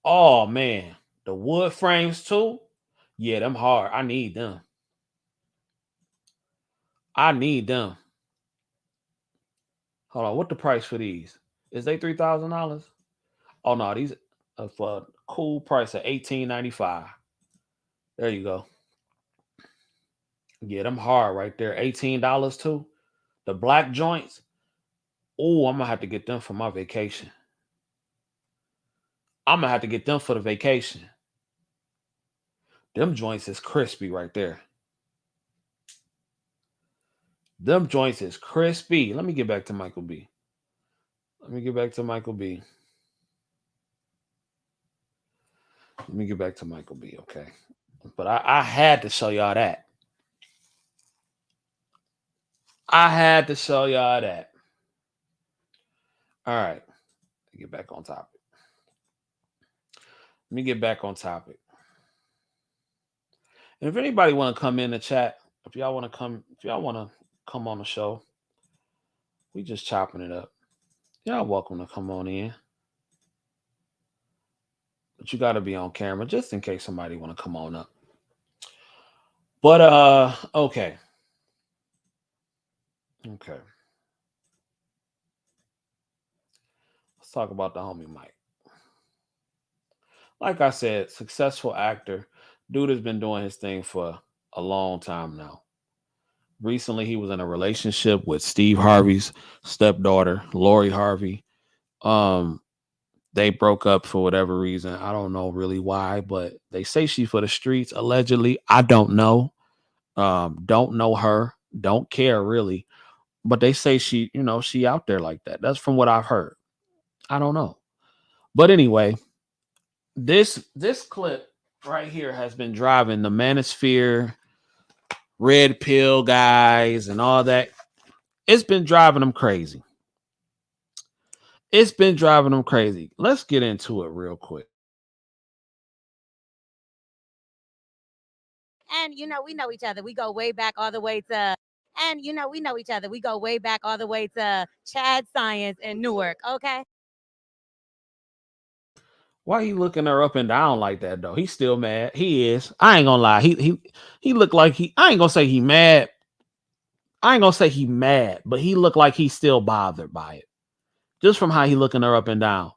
Oh man. The wood frames too. Yeah, them hard. I need them. I need them. Hold on. What the price for these? Is they $3,000? Oh no, these are for a cool price of $18.95. There you go. Yeah, them hard right there. $18 too. The black joints. Oh, I'm gonna have to get them for my vacation. I'm gonna have to get them for the vacation. Them joints is crispy right there. Them joints is crispy. Let me get back to Michael B. Let me get back to Michael B. Let me get back to Michael B. Okay. But I had to show y'all that. I had to show y'all that. All right. Get back on topic. Let me get back on topic. And if anybody want to come in the chat, if y'all want to come on the show, we just chopping it up. Y'all welcome to come on in. But you got to be on camera just in case somebody want to come on up. But okay. Okay. Let's talk about the homie Mike. Like I said, successful actor. Dude has been doing his thing for a long time now. Recently, he was in a relationship with Steve Harvey's stepdaughter, Lori Harvey. Um, they broke up for whatever reason. I don't know really why, but they say she's for the streets. Allegedly, I don't know. Don't know her. Don't care really. But they say she, she out there like that. That's from what I've heard. I don't know. But anyway, this clip right here has been driving the manosphere, red pill guys, and all that. It's been driving them crazy. It's been driving them crazy. Let's get into it real quick. And we know each other. We go way back all the way to we know each other. We go way back all the way to Chad Science in Newark, okay? Why he looking her up and down like that though? He's still mad. He is. I ain't gonna lie. He looked like I ain't gonna say he mad. I ain't gonna say he mad, but he looked like he's still bothered by it. Just from how he looking her up and down.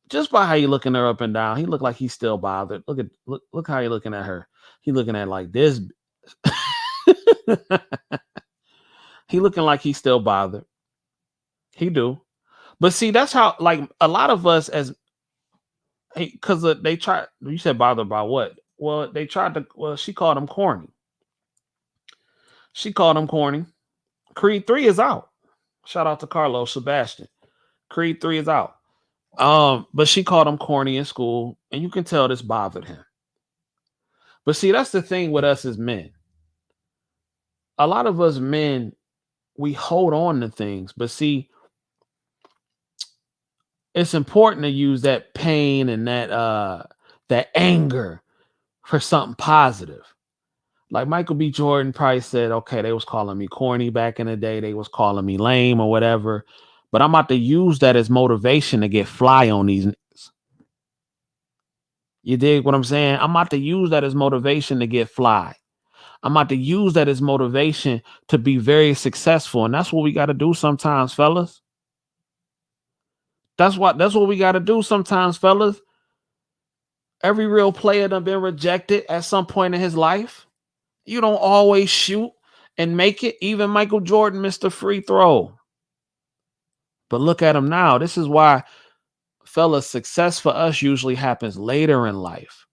Just by how he looking her up and down, he looked like he's still bothered. Look how he looking at her. He looking at like this. He looking like he's still bothered. He do. But see, that's how like a lot of us as because they tried. You said bothered by what? Well, they tried to. Well, she called him corny. She called him corny. Creed 3 is out. Shout out to Carlos Sebastian. Creed 3 is out. But she called him corny in school, and you can tell this bothered him. But see, that's the thing with us as men. A lot of us men, we hold on to things, but see, it's important to use that pain and that anger for something positive. Like Michael B. Jordan probably said, okay, they was calling me corny back in the day. They was calling me lame or whatever. But I'm about to use that as motivation to get fly on these niggas. You dig what I'm saying? I'm about to use that as motivation to get fly. I'm about to use that as motivation to be very successful. And that's what we got to do sometimes, fellas. That's what we got to do sometimes, fellas. Every real player done been rejected at some point in his life. You don't always shoot and make it. Even Michael Jordan missed a free throw. But look at him now. This is why, fellas, success for us usually happens later in life.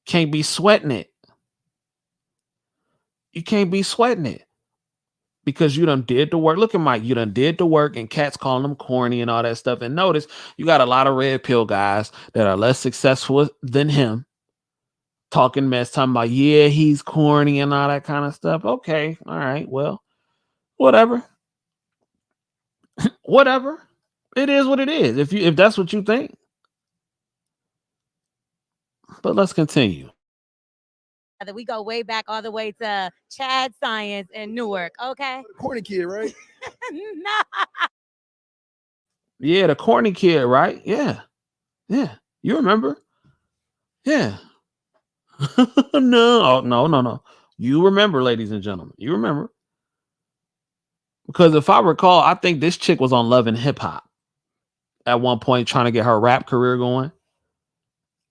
Can't be sweating it. You can't be sweating it. Because you done did the work. Look at Mike. You done did the work and cats calling him corny and all that stuff. And notice you got a lot of red pill guys that are less successful than him. Talking mess, talking about, yeah, he's corny and all that kind of stuff. Okay. All right. Well, whatever. Whatever. It is what it is. If that's what you think. But let's continue. We go way back all the way to Chad Science in Newark, okay? Corny kid, right? No. Yeah, the corny kid, right? Yeah. Yeah. You remember? Yeah. No. Oh, no. You remember, ladies and gentlemen. You remember. Because if I recall, I think this chick was on Love and Hip Hop at one point trying to get her rap career going.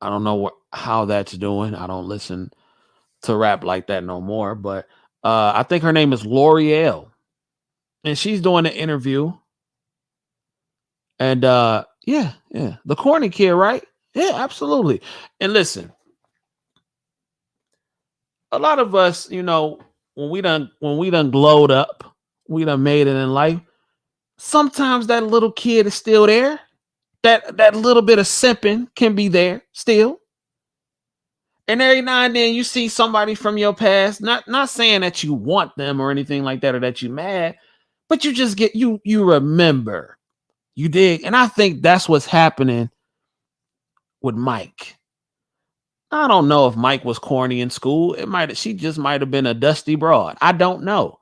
I don't know how that's doing. I don't listen to rap like that no more. But I think her name is L'Oreal. And she's doing an interview. And yeah. The corny kid, right? Yeah, absolutely. And listen, a lot of us, when we done glowed up, we done made it in life. Sometimes that little kid is still there. That little bit of simping can be there still. And every now and then you see somebody from your past, not saying that you want them or anything like that or that you mad, but you just get you remember. You dig? And I think that's what's happening with Mike. I don't know if Mike was corny in school. She just might have been a dusty broad. I don't know.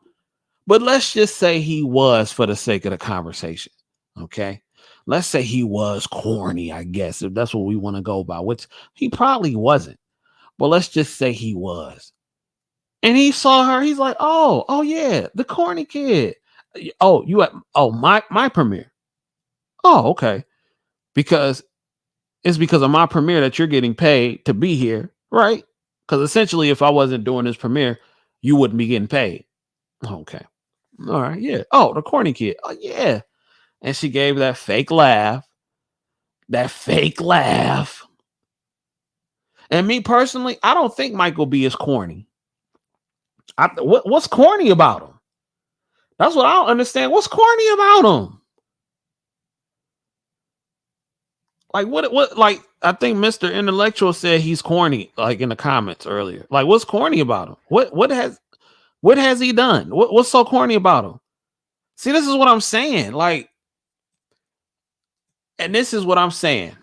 But let's just say he was for the sake of the conversation. Okay. Let's say he was corny, I guess, if that's what we want to go by, which he probably wasn't. But let's just say he was. And he saw her. He's like, oh yeah, the corny kid. Oh, you at my premiere. Oh, okay. Because it's because of my premiere that you're getting paid to be here, right? Because essentially, if I wasn't doing this premiere, you wouldn't be getting paid. Okay. All right. Yeah. Oh, the corny kid. Oh, yeah. And she gave that fake laugh. That fake laugh. And me personally, I don't think Michael B is corny. What's corny about him? That's what I don't understand. What's corny about him? Like what like I think Mr. Intellectual said he's corny, like in the comments earlier. Like, what's corny about him? What has he done? What's so corny about him? See, this is what I'm saying. Like, and this is what I'm saying.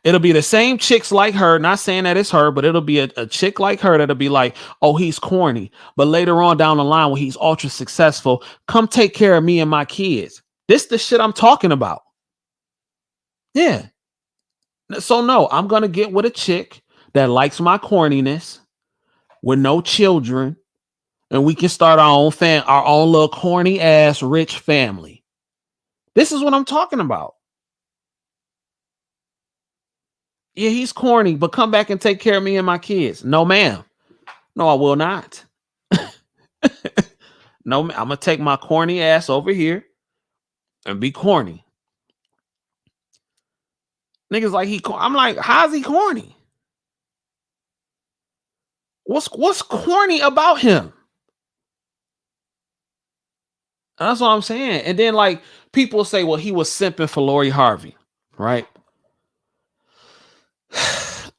It'll be the same chicks like her, not saying that it's her, but it'll be a chick like her that'll be like, oh, he's corny. But later on down the line, when he's ultra successful, come take care of me and my kids. This the shit I'm talking about. Yeah. So no, I'm gonna get with a chick that likes my corniness with no children, and we can start our own little corny ass rich family. This is what I'm talking about. Yeah, he's corny, but come back and take care of me and my kids. No, ma'am. No, I will not. No, I'm gonna take my corny ass over here and be corny. Niggas like I'm like, how's he corny? What's corny about him? That's what I'm saying. And then like people say, well, he was simping for Lori Harvey, right?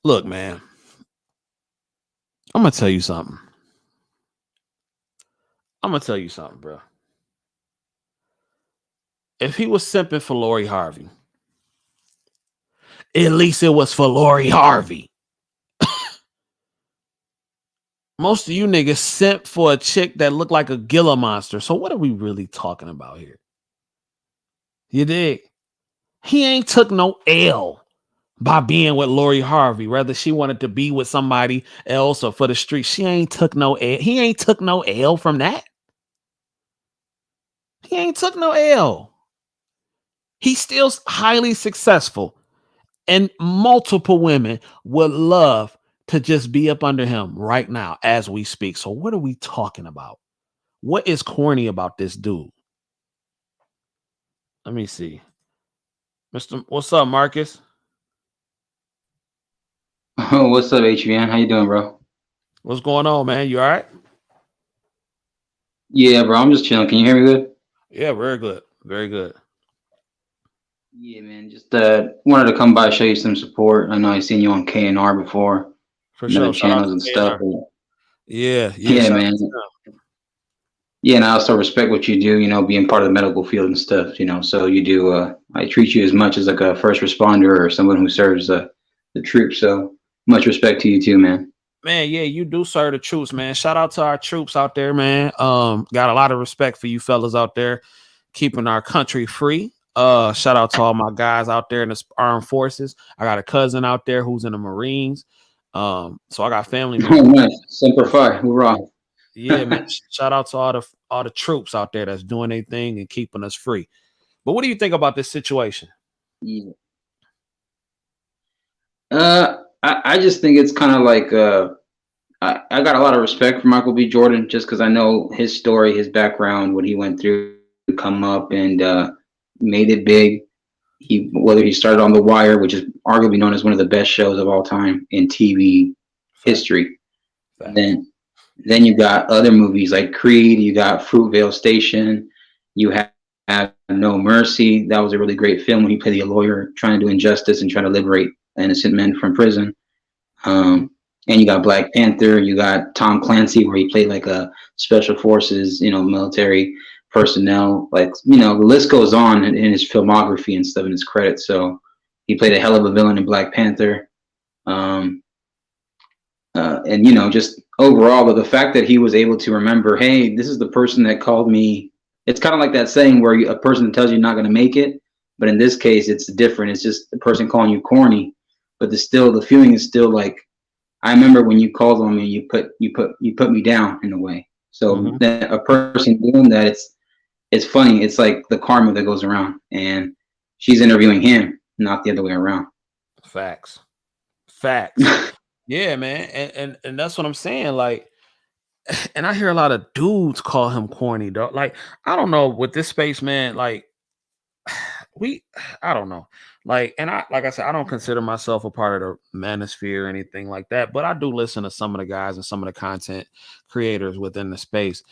Look, man, I'm gonna tell you something. Bro. If he was simping for Lori Harvey, at least it was for Lori Harvey. Most of you niggas simp for a chick that looked like a Gila monster. So what are we really talking about here? You dig? He ain't took no L by being with Lori Harvey. Whether she wanted to be with somebody else or for the street, she ain't took no L. He ain't took no L from that. He ain't took no L. He's still highly successful. And multiple women would love to just be up under him right now as we speak. So what are we talking about? What is corny about this dude? Let me see. What's up, Marcus? Oh, what's up, HVN? How you doing, bro? What's going on, man? You all right? Yeah, bro. I'm just chilling. Can you hear me good? Yeah, very good. Very good. Yeah, man. Just wanted to come by show you some support. I know I seen you on KNR before, For and other sure. Shout out channels to and stuff. KNR. Yeah, Yeah, shout out man. to them. Yeah, and I also respect what you do. Being part of the medical field and stuff. So you do. I treat you as much as like a first responder or someone who serves the troops. So much respect to you too, man. Man, yeah, you do serve the troops, man. Shout out to our troops out there, man. Got a lot of respect for you fellas out there keeping our country free. Shout out to all my guys out there in the armed forces. I got a cousin out there who's in the Marines. So I got family Oh, members. nice. Semper Fi. Hoorah. Yeah, man. Shout out to all the troops out there that's doing their thing and keeping us free. But what do you think about this situation? Yeah. I just think it's kind of like I got a lot of respect for Michael B. Jordan just because I know his story, his background, what he went through to come up and made it big. Whether he started on The Wire, which is arguably known as one of the best shows of all time in TV, Facts. history. And Facts. then you got other movies like Creed. You got Fruitvale Station. You have No Mercy. That was a really great film when he played a lawyer trying to do injustice and trying to liberate innocent men from prison. Mhm. And you got Black Panther. You got Tom Clancy, where he played like a special forces, military personnel. Like, the list goes on in his filmography and stuff in his credits. So he played a hell of a villain in Black Panther. Um, and just overall, the fact that he was able to remember, hey, this is the person that called me. It's kind of like that saying where a person tells you you're not going to make it, but in this case, it's different. It's just the person calling you corny, but the feeling is still like, I remember when you called on me, you put me down in a way. So Mhm. that a person doing that, it's funny. It's like the karma that goes around, and she's interviewing him, not the other way around. Facts. Facts. Yeah, man. And that's what I'm saying. Like, and I hear a lot of dudes call him corny, dog. Like, I don't know with this space, man. Like, we I don't know. Like, and I like I said, I don't consider myself a part of the manosphere or anything like that, but I do listen to some of the guys and some of the content creators within the space.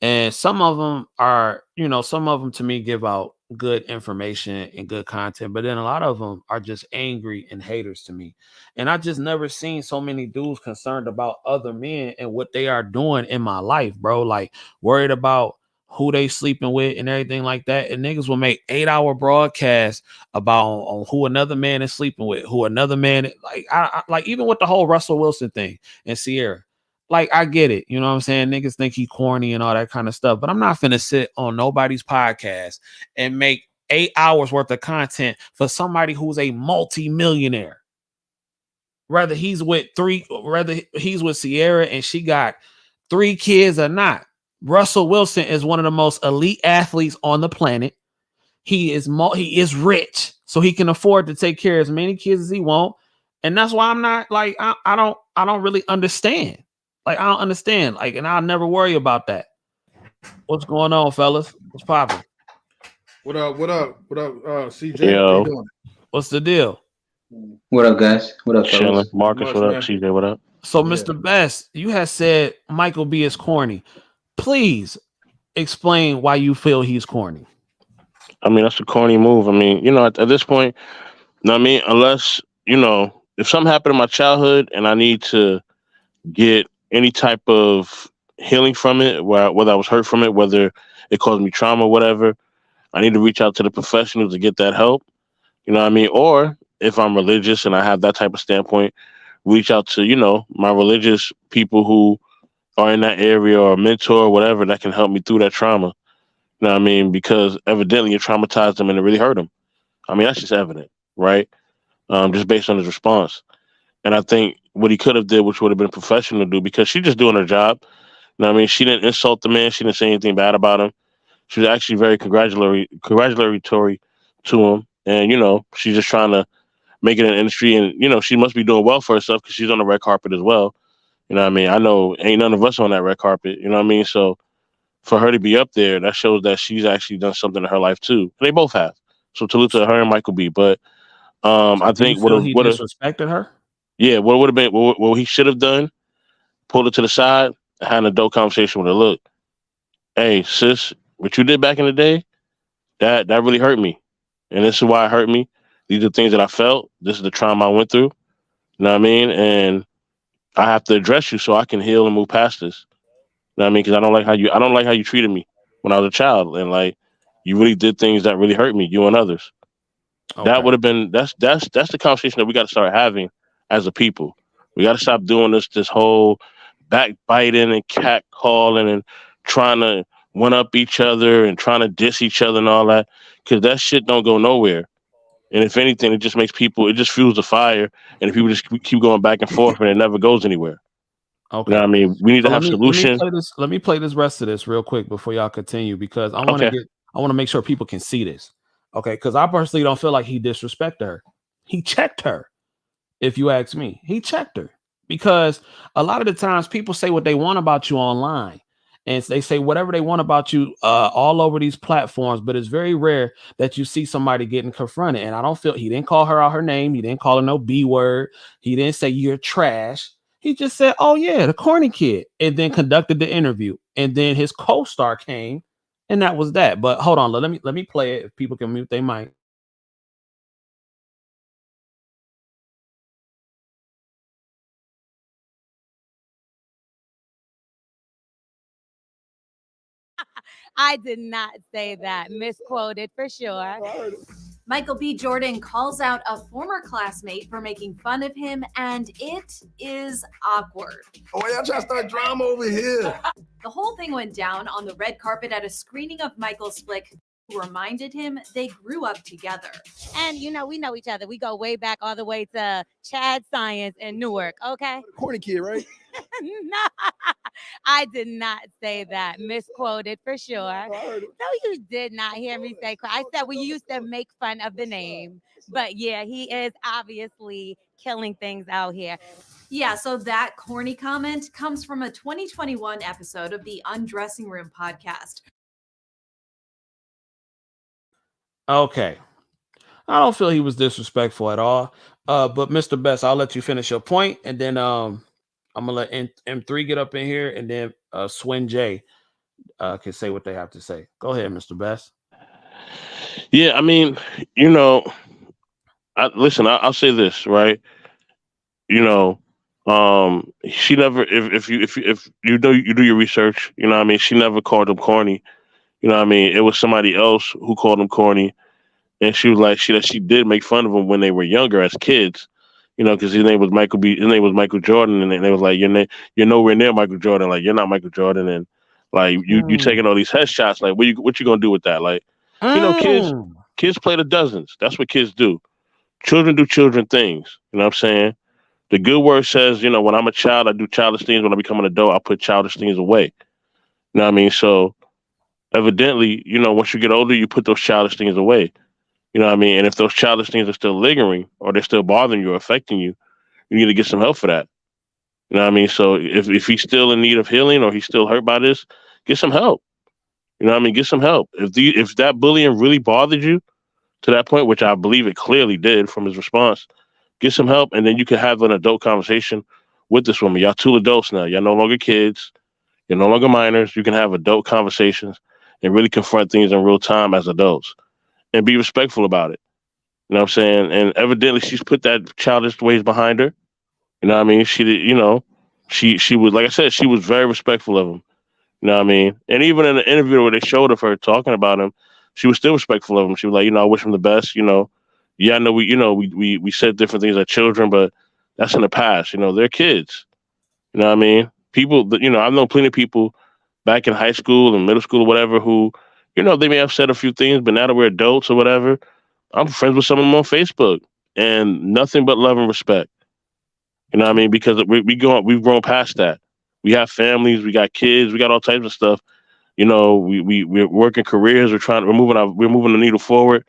And some of them are, some of them to me give out good information and good content, but then a lot of them are just angry and haters to me. And I just never seen so many dudes concerned about other men and what they are doing in my life, bro. Like, worried about who they sleeping with and everything like that. And niggas will make 8-hour broadcasts about on who another man is sleeping with, who another man like. Like, even with the whole Russell Wilson thing and Sierra. Like, I get it. You know what I'm saying? Niggas think he corny and all that kind of stuff, but I'm not finna sit on nobody's podcast and make 8 hours worth of content for somebody who's a multi-millionaire. Whether he's with Sierra and she got 3 kids or not. Russell Wilson is one of the most elite athletes on the planet. He is rich, so he can afford to take care of as many kids as he want. And that's why I'm not like I don't really understand. Like, I don't understand. Like, and I'll never worry about that. What's going on, fellas? What's popping? What up? What up? What up? CJ, how you Yo, doing? What's the deal? What up, guys? What up, chilling. fellas? Not Marcus, much, what up? man. CJ, what up? So, Yeah. Mr. Best, you had said Michael B is corny. Please explain why you feel he's corny. I mean, that's a corny move. I mean, at this point, you know what I mean? Unless, if something happened in my childhood and I need to get any type of healing from it, whether I was hurt from it, whether it caused me trauma, whatever, I need to reach out to the professionals to get that help. You know what I mean? Or if I'm religious and I have that type of standpoint, reach out to, my religious people who are in that area or a mentor or whatever that can help me through that trauma. You know what I mean? Because evidently you traumatized them and it really hurt them. I mean, that's just evident, right? Just based on his response. And I think what he could have did, which would have been professional to do, because she's just doing her job. You know what I mean? She didn't insult the man. She didn't say anything bad about him. She was actually very congratulatory to him. And, she's just trying to make it an industry. And, she must be doing well for herself because she's on the red carpet as well. You know what I mean? I know ain't none of us on that red carpet. You know what I mean? So for her to be up there, that shows that she's actually done something in her life too. And they both have. So salute to her and Michael B. But So, I do you think feel he what a disrespected her? yeah, what would have been what he should have done, pulled her to the side, had an adult conversation with her. Look, hey sis, what you did back in the day, that really hurt me. And this is why it hurt me. These are things that I felt. This is the trauma I went through. You know what I mean? And I have to address you so I can heal and move past this. You know what I mean? Because I don't like how you treated me when I was a child, and like you really did things that really hurt me, you and others. That Okay. would have been that's the conversation that we got to start having as a people. We got to stop doing this whole backbiting and catcalling and trying to one up each other and trying to diss each other and all that, because that shit don't go nowhere. And if anything, it just makes people, it just fuels the fire, and if people just keep going back and forth and it never goes anywhere. You know Okay. what I mean? We need So to let have me let me solution. play this. Let me play this rest of this real quick before y'all continue because Okay. I want to make sure people can see this. Okay, because I personally don't feel like he disrespected her. He checked her. If you ask me, he checked her because a lot of the times people say what they want about you online. And they say whatever they want about you all over these platforms, but it's very rare that you see somebody getting confronted. And I don't feel he didn't call her out her name. He didn't call her no B word. He didn't say you're trash. He just said, "Oh yeah, the corny kid," and then conducted the interview. And then his co-star came, and that was that. But hold on, let me play it. If people can mute they mic. I did not say that. Misquoted for sure. Michael B. Jordan calls out a former classmate for making fun of him, and it is awkward. Oh, y'all trying to start drama over here? The whole thing went down on the red carpet at a screening of Michael's flick, who reminded him they grew up together. And we know each other. We go way back all the way to Chad Science in Newark, okay? Corny kid, right? No, I did not say that. Misquoted for sure. No, you did not hear me say. I said we used to make fun of the name, but yeah, he is obviously killing things out here. Yeah, so that corny comment comes from a 2021 episode of the Undressing Room podcast. Okay. I don't feel he was disrespectful at all. But Mr. Best, I'll let you finish your point, and then I'm gonna let M3 get up in here, and then Swin J can say what they have to say. Go ahead, Mr. Best. Yeah, I mean, listen. I'll say this, right? She never. If you know you do your research, what I mean. She never called him corny. What I mean. It was somebody else who called him corny, and she was like she did make fun of him when they were younger as kids. Because his name was Michael Jordan, and they was like, you're nowhere near Michael Jordan. Like, you're not Michael Jordan, and like you taking all these headshots. Like, what you gonna do with that? Like, kids play the dozens. That's what kids do. Children do children things. You know what I'm saying? The good word says, when I'm a child, I do childish things. When I become an adult, I put childish things away. You know what I mean? So evidently, once you get older, you put those childish things away. You know what I mean? And if those childish things are still lingering or they're still bothering you or affecting you, you need to get some help for that. You know what I mean? So if he's still in need of healing or he's still hurt by this, get some help. You know what I mean? Get some help. If that bullying really bothered you to that point, which I believe it clearly did from his response, get some help, and then you can have an adult conversation with this woman. Y'all two adults now. Y'all no longer kids. You're no longer minors. You can have adult conversations and really confront things in real time as adults and be respectful about it. You know what I'm saying? And evidently she's put that childish ways behind her. You know what I mean? She did, she was, like I said, she was very respectful of him. You know what I mean? And even in the interview where they showed of her talking about him, she was still respectful of him. She was like, I wish him the best. Yeah, I know we said different things as children, but that's in the past. They're kids. You know what I mean? People, I've known plenty of people back in high school and middle school or whatever who, they may have said a few things, but now that we're adults or whatever, I'm friends with some of them on Facebook, and nothing but love and respect. You know what I mean? Because we've grown past that. We have families, we got kids, we got all types of stuff. We're working careers. We're moving the needle forward.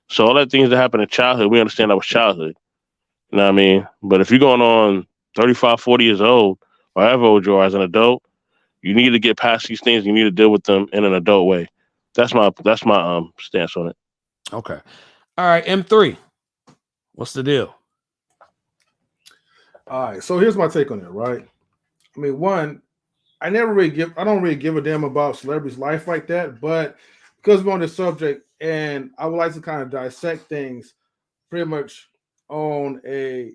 So all that things that happen in childhood, we understand that was childhood. You know what I mean? But if you're going on 35, 40 years old, or however old you are as an adult, you need to get past these things. You need to deal with them in an adult way. That's my stance on it. Okay. All right, M3. What's the deal? All right. So here's my take on it, right? I mean, one, I don't really give a damn about celebrities' life like that, but because we're on this subject, and I would like to kind of dissect things pretty much on a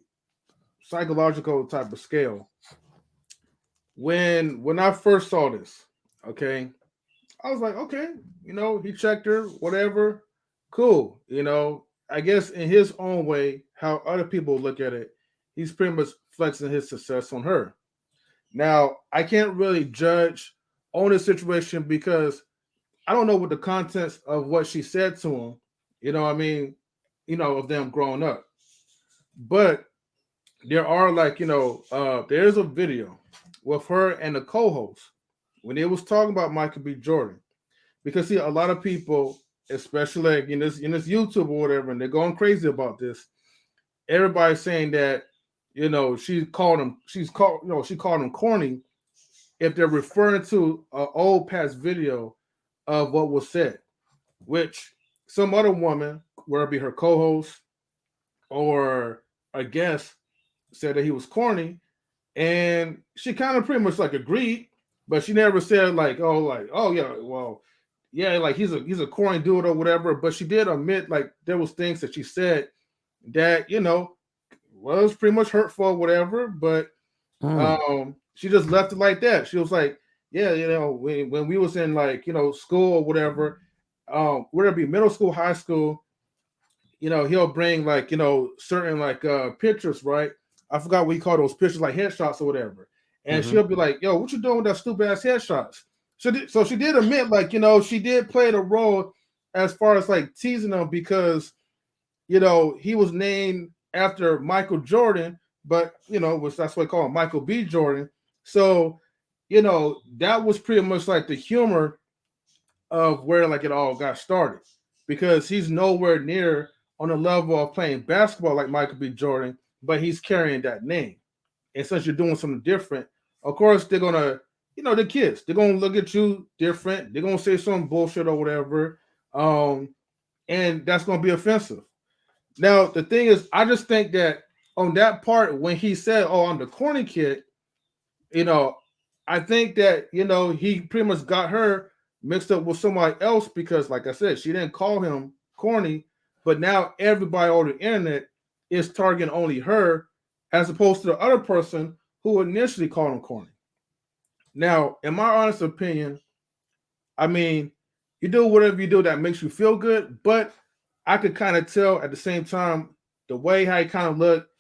psychological type of scale. When I first saw this, okay, I was like, okay, he checked her, whatever, cool. I guess in his own way, how other people look at it, he's pretty much flexing his success on her. Now, I can't really judge on this situation because I don't know what the contents of what she said to him, what I mean, of them growing up. But there are there's a video with her and the co-host when they was talking about Michael B. Jordan. Because see, a lot of people, especially like in this YouTube or whatever, and they're going crazy about this. Everybody's saying that, she called him corny if they're referring to an old past video of what was said, which some other woman, whether it be her co-host or a guest, said that he was corny, And she kind of pretty much like agreed, but she never said oh yeah, well, yeah, like he's a corny dude or whatever. But she did admit like there was things that she said that was pretty much hurtful or whatever. But she just left it like that. She was like, yeah, when we was in like school or whatever, whether it be middle school, high school, he'll bring like certain like pictures, right? I forgot what he called those pictures, like headshots or whatever. And she'll be like, "Yo, what you doing with that stupid ass headshots?" So she did admit, like, she did play the role as far as like teasing him because he was named after Michael Jordan, but which that's what they call him, Michael B. Jordan. So that was pretty much like the humor of where like it all got started because he's nowhere near on the level of playing basketball like Michael B. Jordan, but he's carrying that name. And since you're doing something different, of course they're gonna, the kids, they're gonna look at you different. They're gonna say some bullshit or whatever, and that's gonna be offensive. Now the thing is, I just think that on that part when he said, "Oh, I'm the corny kid," I think that he pretty much got her mixed up with somebody else because, like I said, she didn't call him corny, but now everybody on the internet is targeting only her as opposed to the other person who initially called him corny. Now, in my honest opinion, I mean, you do whatever you do that makes you feel good, but I could kind of tell at the same time the way how he kind of looked,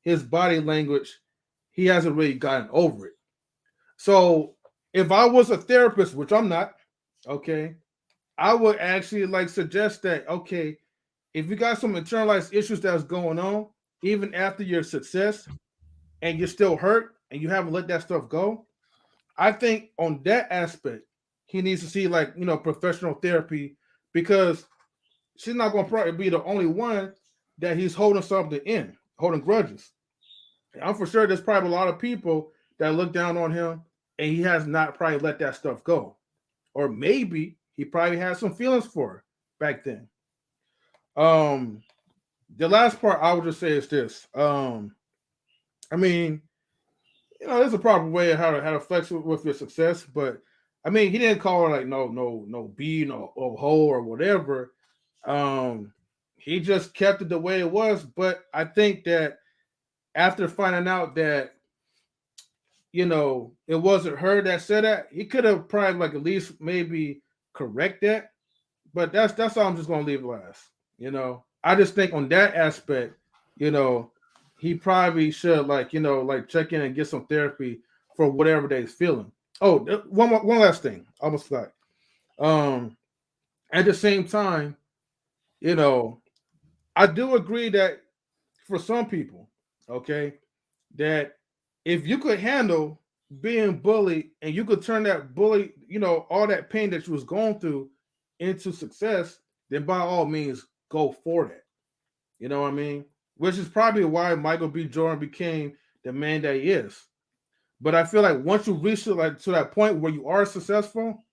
his body language, he hasn't really gotten over it. So if I was a therapist, which I'm not, okay, I would actually like suggest that, okay, if you got some internalized issues that's going on, even after your success and you're still hurt and you haven't let that stuff go, I think on that aspect, he needs to see like, professional therapy because she's not going to probably be the only one that he's holding something in, holding grudges. I'm for sure there's probably a lot of people that look down on him and he has not probably let that stuff go. Or maybe he probably had some feelings for her back then. The last part I would just say is this. I mean, there's a proper way of how to flex with your success, but I mean, he didn't call her like no B, no hoe or whatever. He just kept it the way it was. But I think that after finding out that it wasn't her that said that, he could have probably like at least maybe correct that. But that's all I'm just gonna leave it last. I just think on that aspect, he probably should like check in and get some therapy for whatever they're feeling. Oh, one last thing. I almost forgot. At the same time, I do agree that for some people, okay, that if you could handle being bullied and you could turn that bully, all that pain that you was going through into success, then by all means go for that. You know what I mean? Which is probably why Michael B. Jordan became the man that he is. But I feel like once you reach to that point where you are successful,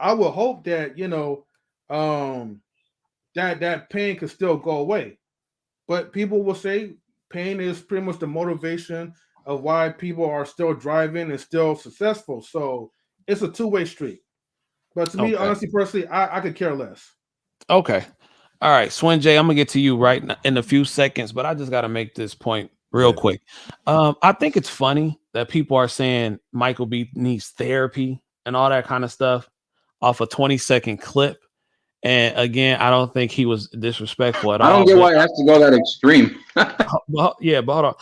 I would hope that that pain could still go away. But people will say pain is pretty much the motivation of why people are still driving and still successful. So it's a two-way street. But to me, honestly, personally, I could care less. Okay. All right, Swin J, I'm gonna get to you right in a few seconds, but I just got to make this point real quick. I think it's funny that people are saying Michael B needs therapy and all that kind of stuff off a 20-second clip. And again, I don't think he was disrespectful at all. I don't get why it has to go that extreme. Well, yeah, but hold on.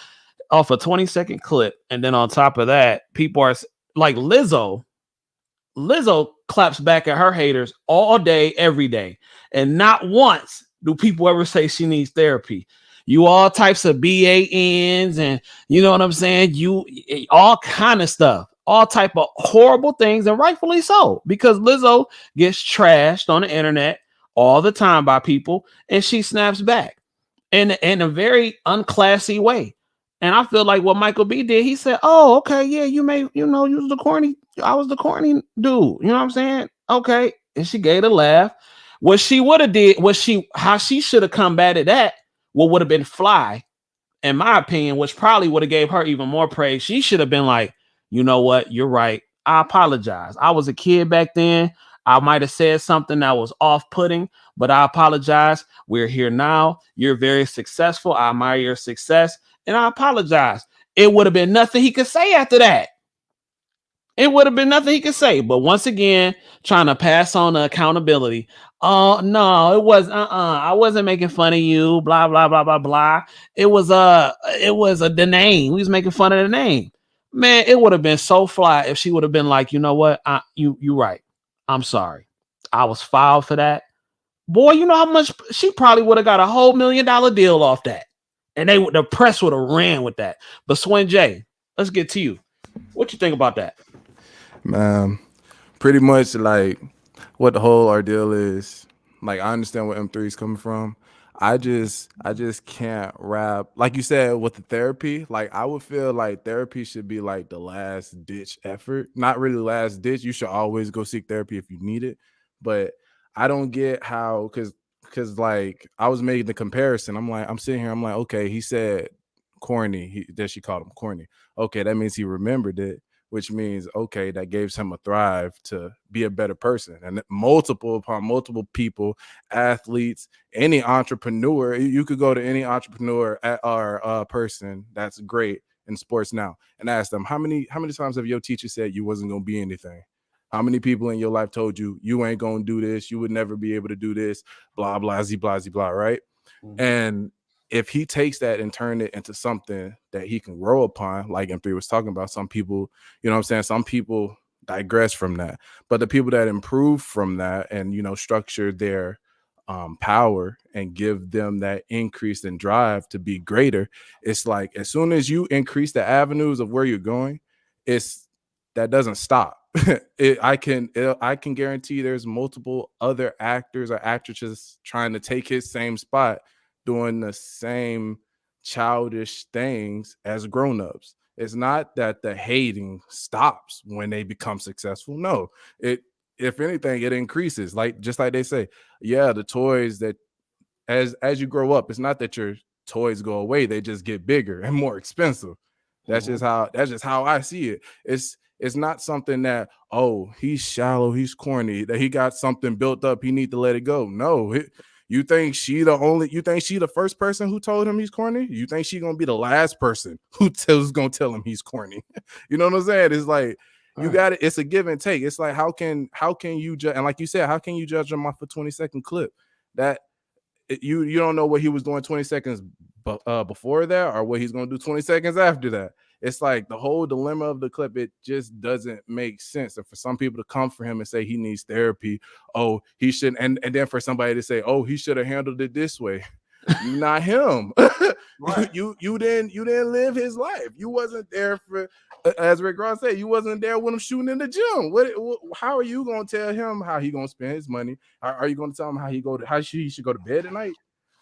Off a 20-second clip, and then on top of that, people are like Lizzo claps back at her haters all day, every day. And not once do people ever say she needs therapy. You all types of BANs and you know what I'm saying? You all kind of stuff, all type of horrible things, and rightfully so, because Lizzo gets trashed on the internet all the time by people, and she snaps back in a very unclassy way. And I feel like what Michael B did, he said, "Oh, okay, yeah, you was the corny, I was the corny dude." You know what I'm saying? Okay. And she gave a laugh. What she would have did, how she should have combated that, what would have been fly in my opinion, which probably would have gave her even more praise. She should have been like, you know what, you're right. I apologize. I was a kid back then. I might have said something that was off-putting, but I apologize. We're here now. You're very successful. I admire your success, and I apologize. It would have been nothing he could say after that. It would have been nothing he could say. But once again, trying to pass on the accountability. Oh no, it was I wasn't making fun of you. Blah blah blah blah blah. It was the name. We was making fun of the name. Man, it would have been so fly if she would have been like, you know what? You right. I'm sorry. I was filed for that. Boy, you know how much she probably would have got a whole $1 million deal off that. And the press would have ran with that. But Swin J, let's get to you. What you think about that? Man, pretty much like what the whole ordeal is. Like I understand where M3 is coming from. I just can't wrap like you said with the therapy. Like I would feel like therapy should be like the last ditch effort. Not really last ditch. You should always go seek therapy if you need it. But I don't get how because like I was making the comparison. I'm sitting here, I'm like, okay, he said corny. That she called him corny. Okay, that means he remembered it, which means okay, that gives him a thrive to be a better person. And multiple upon multiple people, athletes, any entrepreneur, you could go to any entrepreneur or person that's great in sports now and ask them how many times have your teacher said you wasn't gonna be anything? How many people in your life told you you ain't gonna do this, you would never be able to do this, blah blah blah blah, right? Mm-hmm. And if he takes that and turn it into something that he can grow upon, like M3 was talking about, some people, you know what I'm saying? Some people digress from that, but the people that improve from that and, you know, structure their power and give them that increase in drive to be greater. It's like, as soon as you increase the avenues of where you're going, that doesn't stop. I can guarantee there's multiple other actors or actresses trying to take his same spot, doing the same childish things as grown-ups. It's not that the hating stops when they become successful. No, if anything, it increases. Like just like they say, yeah, the toys that as you grow up, it's not that your toys go away, they just get bigger and more expensive. That's just how I see it. It's not something that, oh, he's shallow, he's corny, that he got something built up, he need to let it go. No, you think she the first person who told him he's corny? You think she gonna be the last person who's gonna tell him he's corny? You know what I'm saying? It's like you got it. It's a give and take. It's like how can you judge? And like you said, how can you judge him off a 20-second clip? That you don't know what he was doing 20 seconds before that or what he's gonna do 20 seconds after that. It's like the whole dilemma of the clip, it just doesn't make sense. And for some people to come for him and say he needs therapy, oh, he shouldn't, and then for somebody to say, oh, he should have handled it this way. You're not him. Right. You didn't live his life. You wasn't there for, as Rick Ross said, you wasn't there when I'm shooting in the gym. How are you gonna tell him how he gonna spend his money? Are you gonna tell him how he should go to bed at night?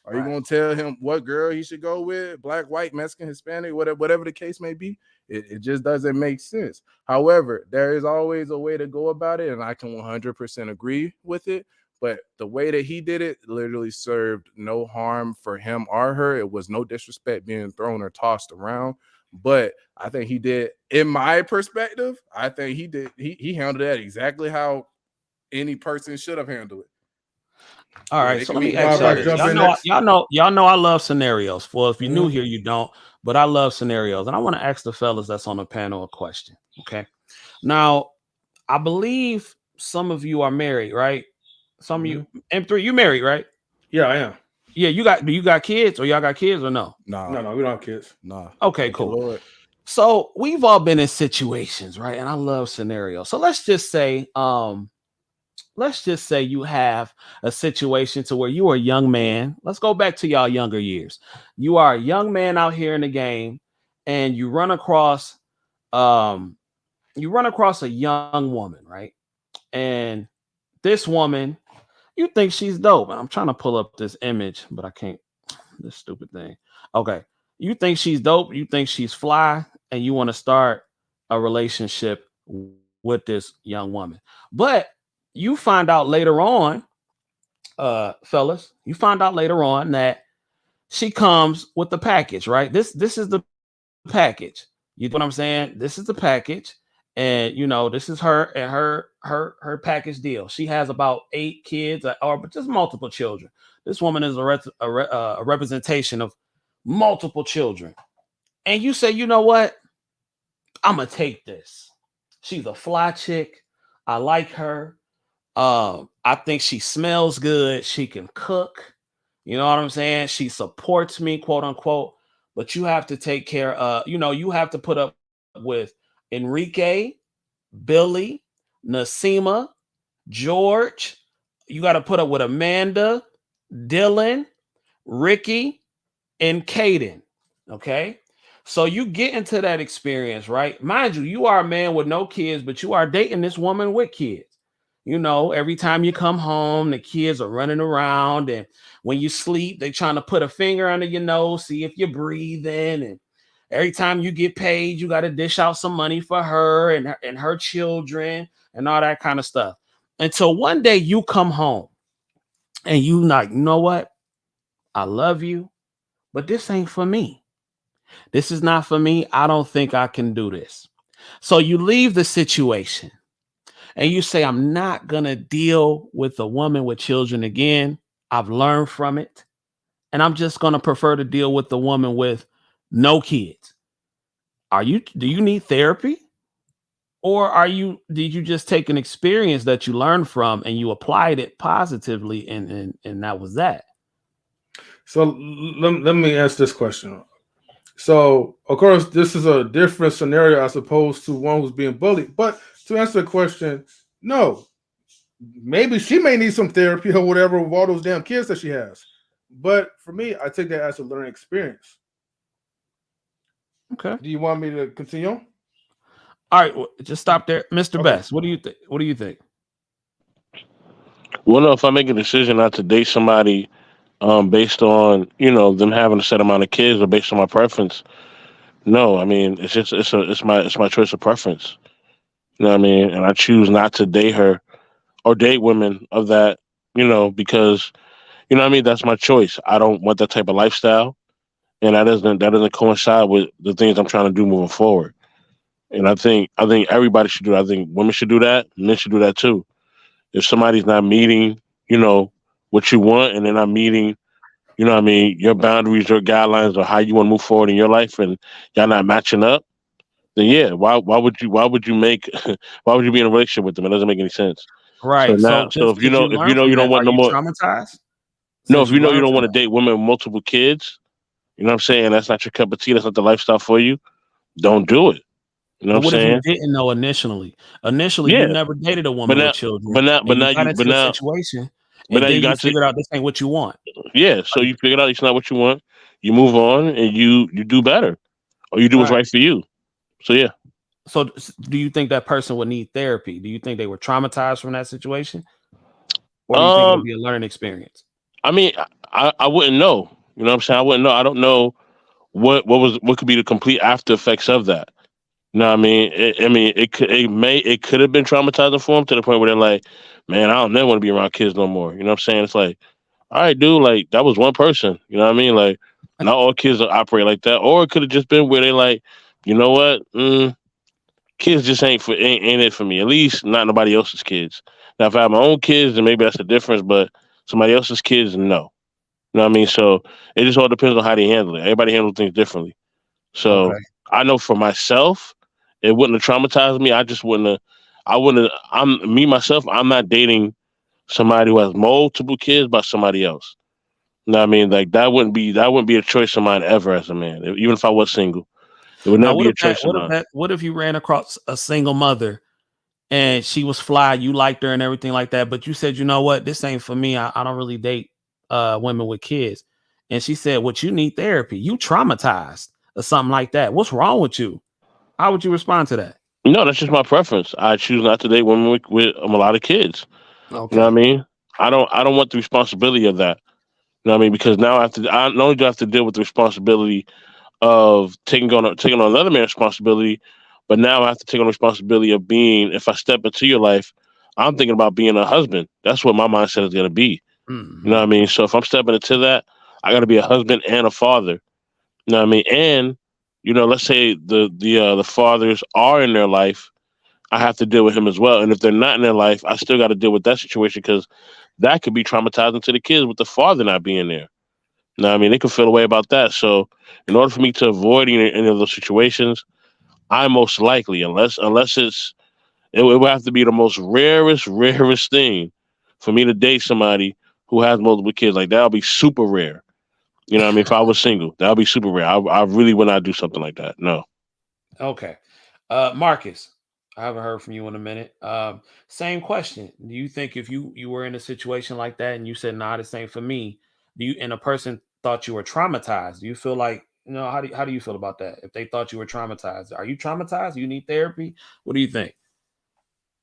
Are you going to tell him what girl he should go with? Black, white, Mexican, Hispanic, whatever the case may be. It just doesn't make sense. However, there is always a way to go about it, and I can 100% agree with it. But the way that he did it literally served no harm for him or her. It was no disrespect being thrown or tossed around. But I think he did, in my perspective, I think he did. He handled that exactly how any person should have handled it. All right, so let me ask y'all know I love scenarios. Well, if you're new here, you don't, but I love scenarios. And I want to ask the fellas that's on the panel a question. Okay. Now, I believe some of you are married, right? Some of you, M3, you married, right? Yeah, I am. Yeah, do you got kids or y'all got kids or no? No, we don't have kids. No. Okay, cool. So we've all been in situations, right? And I love scenarios. So let's just say you have a situation to where you are a young man. Let's go back to y'all younger years. You are a young man out here in the game, and you run across a young woman, right? And this woman, you think she's dope. And I'm trying to pull up this image, but I can't. This stupid thing. Okay. You think she's dope, you think she's fly, and you want to start a relationship with this young woman. But you find out later on, fellas, that she comes with the package, right? This is the package. You know what I'm saying? This is the package, and this is her and her package deal. She has about 8 kids, or just multiple children. This woman is a representation of multiple children, and you say, you know what? I'm gonna take this. She's a fly chick. I like her. I think she smells good. She can cook. You know what I'm saying? She supports me, quote unquote. But you have to take care. You have to put up with Enrique, Billy, Nasima, George. You got to put up with Amanda, Dylan, Ricky, and Caden. Okay. So you get into that experience, right? Mind you, you are a man with no kids, but you are dating this woman with kids. Every time you come home, the kids are running around, and when you sleep, they trying to put a finger under your nose, see if you're breathing. And every time you get paid, you got to dish out some money for her and her children and all that kind of stuff. Until one day you come home and you like, you know what? I love you, but this ain't for me. This is not for me. I don't think I can do this. So you leave the situation. And you say, I'm not going to deal with a woman with children again. I've learned from it. And I'm just going to prefer to deal with the woman with no kids. Do you need therapy? Or did you just take an experience that you learned from and you applied it positively and that was that? So let me ask this question. So, of course, this is a different scenario as opposed to one who's being bullied. But to answer the question, no. Maybe she may need some therapy or whatever with all those damn kids that she has. But for me, I take that as a learning experience. Okay. Do you want me to continue? All right, just stop there. Mr. Okay. Best, what do you think? What do you think? Well, no, if I make a decision not to date somebody based on, them having a set amount of kids or based on my preference, no, I mean, it's my choice of preference. You know what I mean? And I choose not to date her or date women of that, because, what I mean, that's my choice. I don't want that type of lifestyle, and that doesn't coincide with the things I'm trying to do moving forward. And I think everybody should do that. I think women should do that, men should do that too. If somebody's not meeting, what you want, and they're not meeting, what I mean, your boundaries, your guidelines, or how you want to move forward in your life, and y'all not matching up, then yeah, why would you make why would you be in a relationship with them? It doesn't make any sense. So Right. So now, so just because you if learn from you don't that, want are no you more, traumatized no, if since you you learned don't from want to that? date women with multiple kids, you know what I'm saying? That's not your cup of tea. That's not the lifestyle for you. Don't do it. You know what But I'm what if you saying? didn't know initially? Initially, you Yeah, never dated a but woman with now, children, but now, and but you now got you, into the situation, but and now then you you got to, figured out this ain't what you want. yeah. So you figured out it's not what you want. You move on and you do better, or you do what's Right. right for you. So yeah. So, do you think that person would need therapy? Do you think they were traumatized from that situation, or do you think it would Um, be a learning experience? I mean, I wouldn't know. You know what I'm saying? I wouldn't know. I don't know what could be the complete after effects of that. You know what I mean? It could have been traumatizing for them to the point where they're like, man, I don't never want to be around kids no more. You know what I'm saying? It's like, all right, dude, like that was one person. You know what I mean? Like, not all kids operate like that. Or it could have just been where they like, you know what? Kids just ain't it for me. At least not nobody else's kids. Now, if I have my own kids, then maybe that's the difference. But somebody else's kids, no. You know what I mean? So it just all depends on how they handle it. Everybody handles things differently. Okay. So I know for myself, it wouldn't have traumatized me. I just wouldn't have. I wouldn't. I'm me myself. I'm not dating somebody who has multiple kids by somebody else. You know what I mean? Like that wouldn't be a choice of mine ever as a man. Even if I was single, it would Now, never be a choice of mine. what if you ran across a single mother and she was fly, you liked her and everything like that, but you said, you know what, this ain't for me. I don't really date women with kids. And she said, what, you need therapy. You traumatized or something like that. What's wrong with you? How would you respond to that? No, that's just my preference. I choose not to date women with a lot of kids. You know what I Okay. mean? I don't want the responsibility of that. You know what I mean? Because now I not only do I have to deal with the responsibility of taking on another man's responsibility, but now I have to take on the responsibility of being. If I step into your life, I'm thinking about being a husband. That's what my mindset is going to be. You know what Hmm. I mean? So if I'm stepping into that, I got to be a husband and a father. You know what I mean? And let's say the fathers are in their life, I have to deal with him as well. And if they're not in their life, I still got to deal with that situation because that could be traumatizing to the kids with the father not being there. You know what I mean? They could feel a way about that. So in order for me to avoid any of those situations, I most likely, unless it would have to be the most rarest thing for me to date somebody who has multiple kids. Like that would be super rare. You know what I mean? If I was single, that would be super rare. I really would not do something like that. No. Okay. Marcus, I haven't heard from you in a minute. Same question. Do you think if you were in a situation like that and you said, nah, this ain't for me, and a person thought you were traumatized, do you feel like, how do you feel about that? If they thought you were traumatized, are you traumatized? You need therapy? What do you think?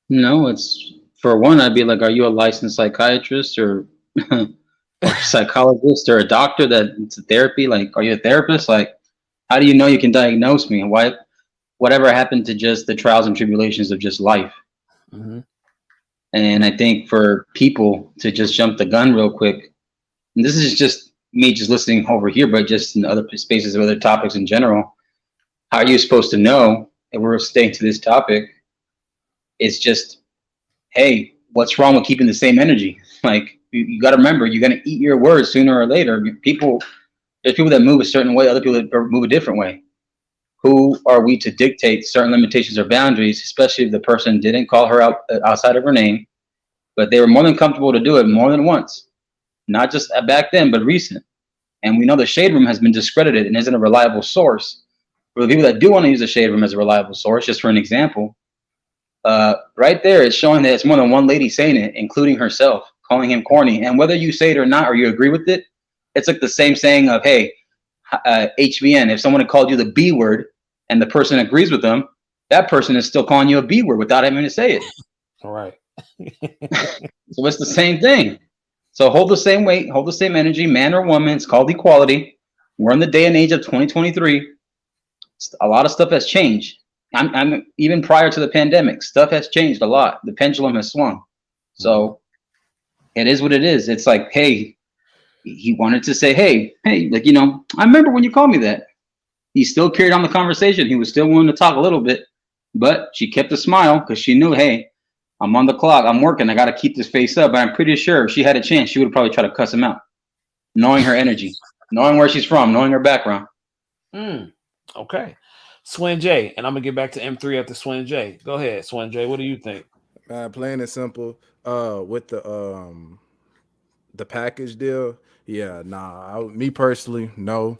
No, it's for one, I'd be like, are you a licensed psychiatrist or or psychologist or a doctor that it's a therapy? Like, are you a therapist? Like, how do you know you can diagnose me? Why whatever happened to just the trials and tribulations of just life? Mm-hmm. And I think for people to just jump the gun real quick, and this is just me just listening over here, but just in other spaces of other topics in general, how are you supposed to know if we're staying to this topic? It's just, hey, what's wrong with keeping the same energy? Like you got to remember, you're gonna eat your words sooner or later. There's people that move a certain way, other people that move a different way. Who are we to dictate certain limitations or boundaries, especially if the person didn't call her out outside of her name, but they were more than comfortable to do it more than once, not just back then, but recent. And we know the shade room has been discredited and isn't a reliable source. For the people that do want to use the shade room as a reliable source, just for an example, right there, it's showing that it's more than one lady saying it, including herself, calling him corny. And whether you say it or not, or you agree with it, it's like the same saying of, hey, HBN, if someone had called you the B word and the person agrees with them, that person is still calling you a B word without having to say it. All right. So it's the same thing. So hold the same weight, hold the same energy, man or woman. It's called equality. We're in the day and age of 2023. A lot of stuff has changed. I'm even prior to the pandemic, stuff has changed a lot. The pendulum has swung. So it is what it is. It's like, hey, he wanted to say, hey, like, I remember when you called me that. He still carried on the conversation. He was still willing to talk a little bit, but she kept a smile because she knew, hey, I'm on the clock. I'm working. I got to keep this face up. But I'm pretty sure if she had a chance, she would probably try to cuss him out, knowing her energy, knowing where she's from, knowing her background. Okay. Swin J, and I'm gonna get back to M3 after Swin J. Go ahead, Swin J. What do you think? Plain and simple. With the package deal, yeah, nah. Me personally, no.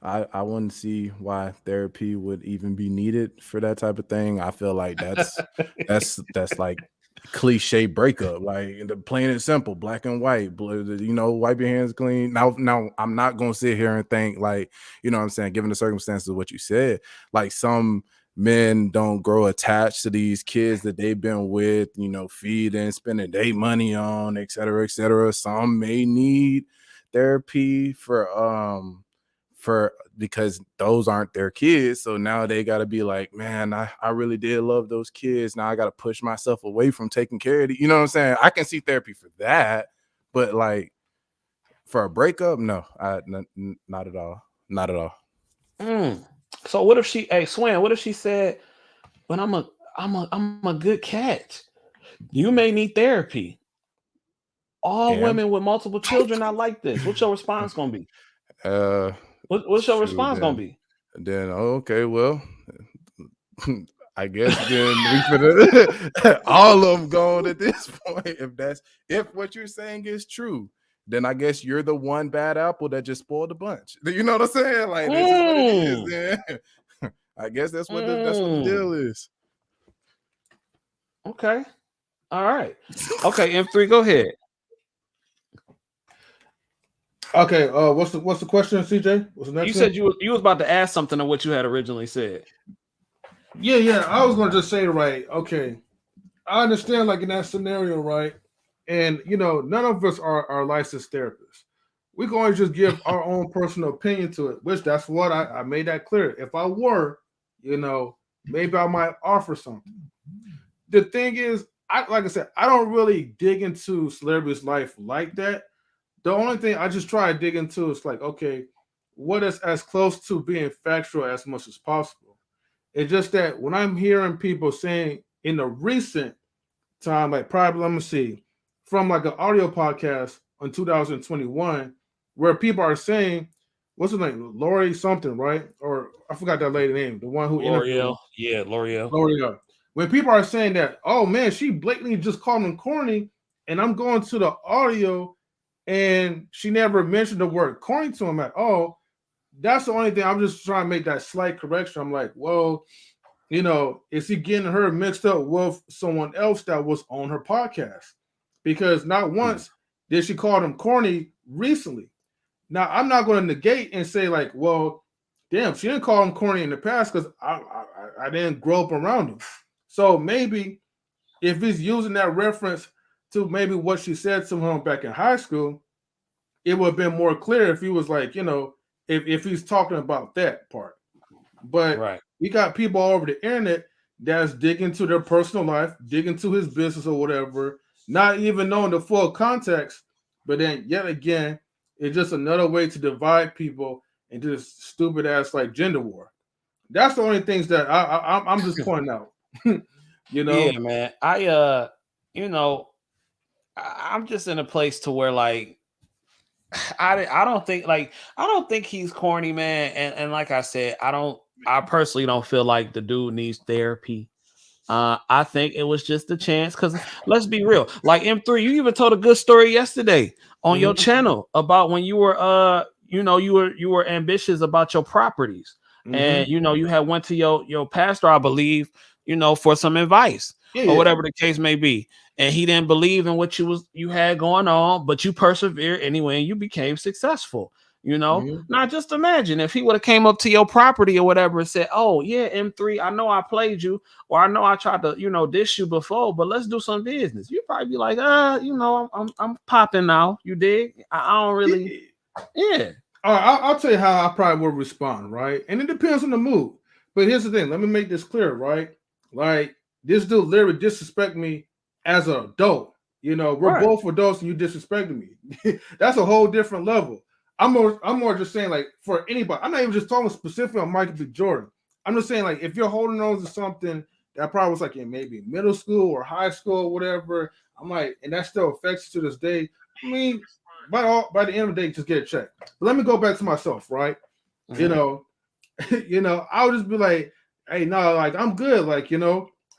I wouldn't see why therapy would even be needed for that type of thing. I feel like that's like cliche breakup, like the plain and simple, black and white. Wipe your hands clean. Now, I'm not gonna sit here and think like, what I'm saying, given the circumstances of what you said, like some men don't grow attached to these kids that they've been with, feeding, spending their money on, et cetera, et cetera. Some may need therapy for because those aren't their kids. So now they got to be like, man, I really did love those kids. Now I got to push myself away from taking care of it. You know what I'm saying? I can see therapy for that, but like for a breakup, no, not at all. Not at all. So what if Swin, what if she said, but I'm a good catch. You may need therapy. All women with multiple children not like this. What's your response gonna be? What's your response gonna be? Then okay, well, I guess then we could all of them gone at this point. If what you're saying is true, then I guess you're the one bad apple that just spoiled a bunch. You know what I'm saying? Like this is what it is. Then I guess that's what the deal is. Okay. All right. Okay, M3, go ahead. Okay, what's the question, CJ? What's the next? You said you was about to ask something on what you had originally said. Yeah. I was gonna just say, right, okay. I understand, like in that scenario, right? And none of us are licensed therapists. We're going to just give our own personal opinion to it, which that's what I made that clear. If I were, maybe I might offer something. The thing is, like I said, I don't really dig into celebrities' life like that. the only thing I just try to dig into is like, okay, what is as close to being factual as much as possible? It's just that when I'm hearing people saying in the recent time, like probably let me see, from like an audio podcast on 2021, where people are saying, what's her name? Lori something, right? Or I forgot that lady name, the one who interviewed L'Oreal. him. Yeah, L'Oreal. L'Oreal. When people are saying that, oh man, she blatantly just called him corny, and I'm going to the audio and she never mentioned the word corny to him at all. That's the only thing. I'm just trying to make that slight correction. I'm like, well, is he getting her mixed up with someone else that was on her podcast? Because not once did she call him corny recently. Now, I'm not going to negate and say, like, well, damn, she didn't call him corny in the past because I didn't grow up around him. So maybe if he's using that reference to maybe what she said to him back in high school, it would have been more clear if he was like, if he's talking about that part. But Right. we got people all over the internet that's digging into their personal life, digging into his business or whatever, not even knowing the full context. But then yet again, it's just another way to divide people into this stupid ass like gender war. That's the only things that I'm just pointing out. Yeah, man. I'm just in a place to where like I don't think he's corny, man. And like I said, I personally don't feel like the dude needs therapy. I think it was just a chance because let's be real. Like M3, you even told a good story yesterday on your channel about when you were you were ambitious about your properties. And you had went to your pastor, I believe, for some advice or whatever the case may be. And he didn't believe in what you had going on, but you persevered anyway, and you became successful. Now just imagine if he would have came up to your property or whatever and said, "Oh yeah, M3, I know I played you, or I know I tried to dish you before, but let's do some business." You'd probably be like, I'm popping now. You dig? I don't really, yeah. All right, I'll tell you how I probably would respond, right? And it depends on the mood. But here's the thing. Let me make this clear, right? Like this dude literally disrespect me as an adult. We're both adults and you disrespecting me. That's a whole different level. I'm more just saying, like, for anybody, I'm not even just talking specifically on Michael B. Jordan. I'm just saying, like, if you're holding on to something that probably was like in maybe middle school or high school or whatever, I'm like, and that still affects you to this day. I mean, by the end of the day, just get it checked. But let me go back to myself, right? I would just be like, hey, no, like I'm good, like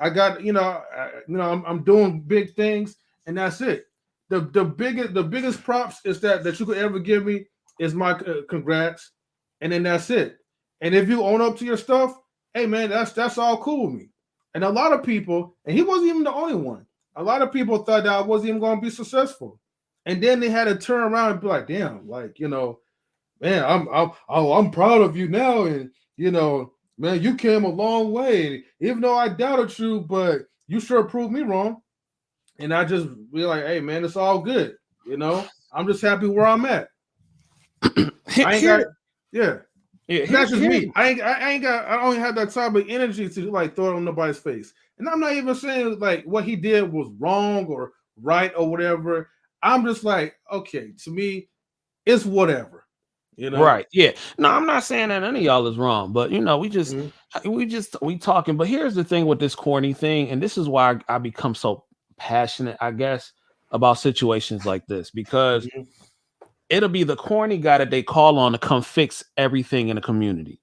I got, I'm doing big things, and that's it. The biggest props is that you could ever give me is my congrats, and then that's it. And if you own up to your stuff, hey man, that's all cool with me. And a lot of people, and he wasn't even the only one. A lot of people thought that I wasn't even going to be successful, and then they had to turn around and be like, damn, like man, I'm proud of you now, and man, you came a long way. Even though I doubted you, but you sure proved me wrong. And I just be like, hey man, it's all good. I'm just happy where I'm at. That's just me. I don't have that type of energy to like throw it on nobody's face. And I'm not even saying like what he did was wrong or right or whatever. I'm just like, okay, to me, it's whatever. Right. Yeah. No, I'm not saying that any of y'all is wrong, but we talking. But here's the thing with this corny thing, and this is why I become so passionate, I guess, about situations like this, because it'll be the corny guy that they call on to come fix everything in the community.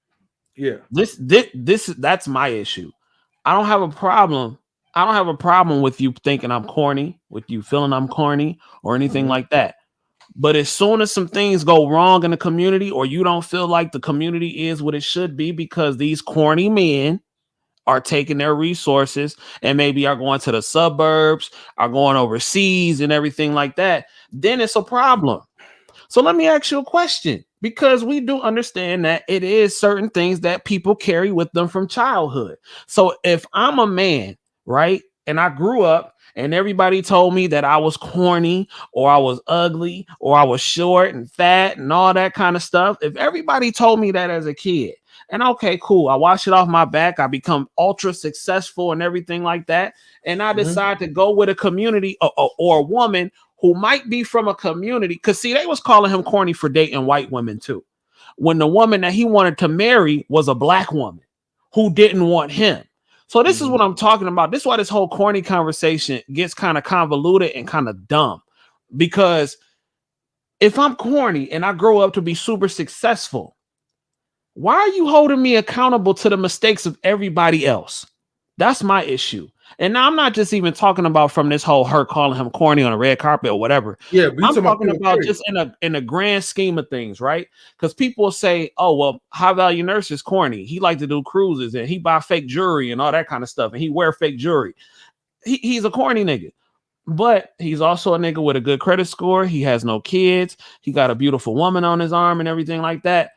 Yeah. That's my issue. I don't have a problem. I don't have a problem with you thinking I'm corny, with you feeling I'm corny or anything like that. But as soon as some things go wrong in the community, or you don't feel like the community is what it should be because these corny men are taking their resources and maybe are going to the suburbs, are going overseas and everything like that, then it's a problem. So let me ask you a question, because we do understand that it is certain things that people carry with them from childhood. So if I'm a man, right, and I grew up and everybody told me that I was corny or I was ugly or I was short and fat and all that kind of stuff, if everybody told me that as a kid, and okay, cool, I wash it off my back, I become ultra successful and everything like that, and I decide to go with a community or a woman who might be from a community, because see, they was calling him corny for dating white women too, when the woman that he wanted to marry was a black woman who didn't want him. So this is what I'm talking about. This is why this whole corny conversation gets kind of convoluted and kind of dumb. Because if I'm corny and I grow up to be super successful, why are you holding me accountable to the mistakes of everybody else? That's my issue. And now I'm not just even talking about from this whole her calling him corny on a red carpet or whatever. Yeah, but I'm talking about just in a grand scheme of things, right? Because people will say, oh, well, High Value Nurse is corny. He like to do cruises and he buy fake jewelry and all that kind of stuff. And he wear fake jewelry. He's a corny nigga. But he's also a nigga with a good credit score. He has no kids. He got a beautiful woman on his arm and everything like that.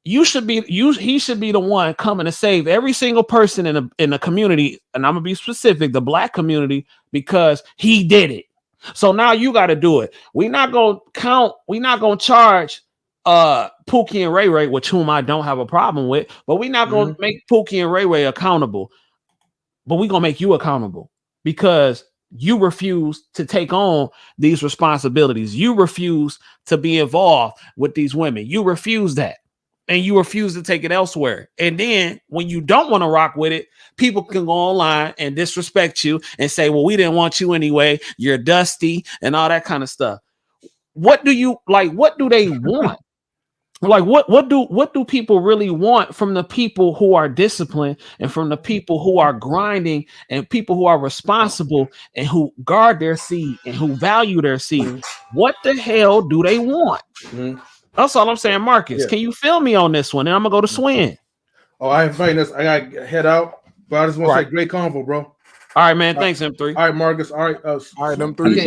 He should be the one coming to save every single person in the community, and I'm gonna be specific, the black community, because he did it. So now you got to do it. We're not gonna charge Pookie and Ray Ray, with whom I don't have a problem with, but we're not gonna make Pookie and Ray Ray accountable. But we're gonna make you accountable because you refuse to take on these responsibilities. You refuse to be involved with these women. You refuse that. And you refuse to take it elsewhere. And then when you don't want to rock with it, people can go online and disrespect you and say, well, we didn't want you anyway. You're dusty and all that kind of stuff. What do you like? What do they want? Like what do people really want from the people who are disciplined and from the people who are grinding and people who are responsible and who guard their seed and who value their seed? What the hell do they want? That's all I'm saying, Marcus. Can you feel me on this one? And I'm gonna go to Swin. Oh, I ain't fighting this. I gotta head out, but I just want to say great convo, bro. All right, man. Thanks, M3. All right, Marcus. All right, all right, them three.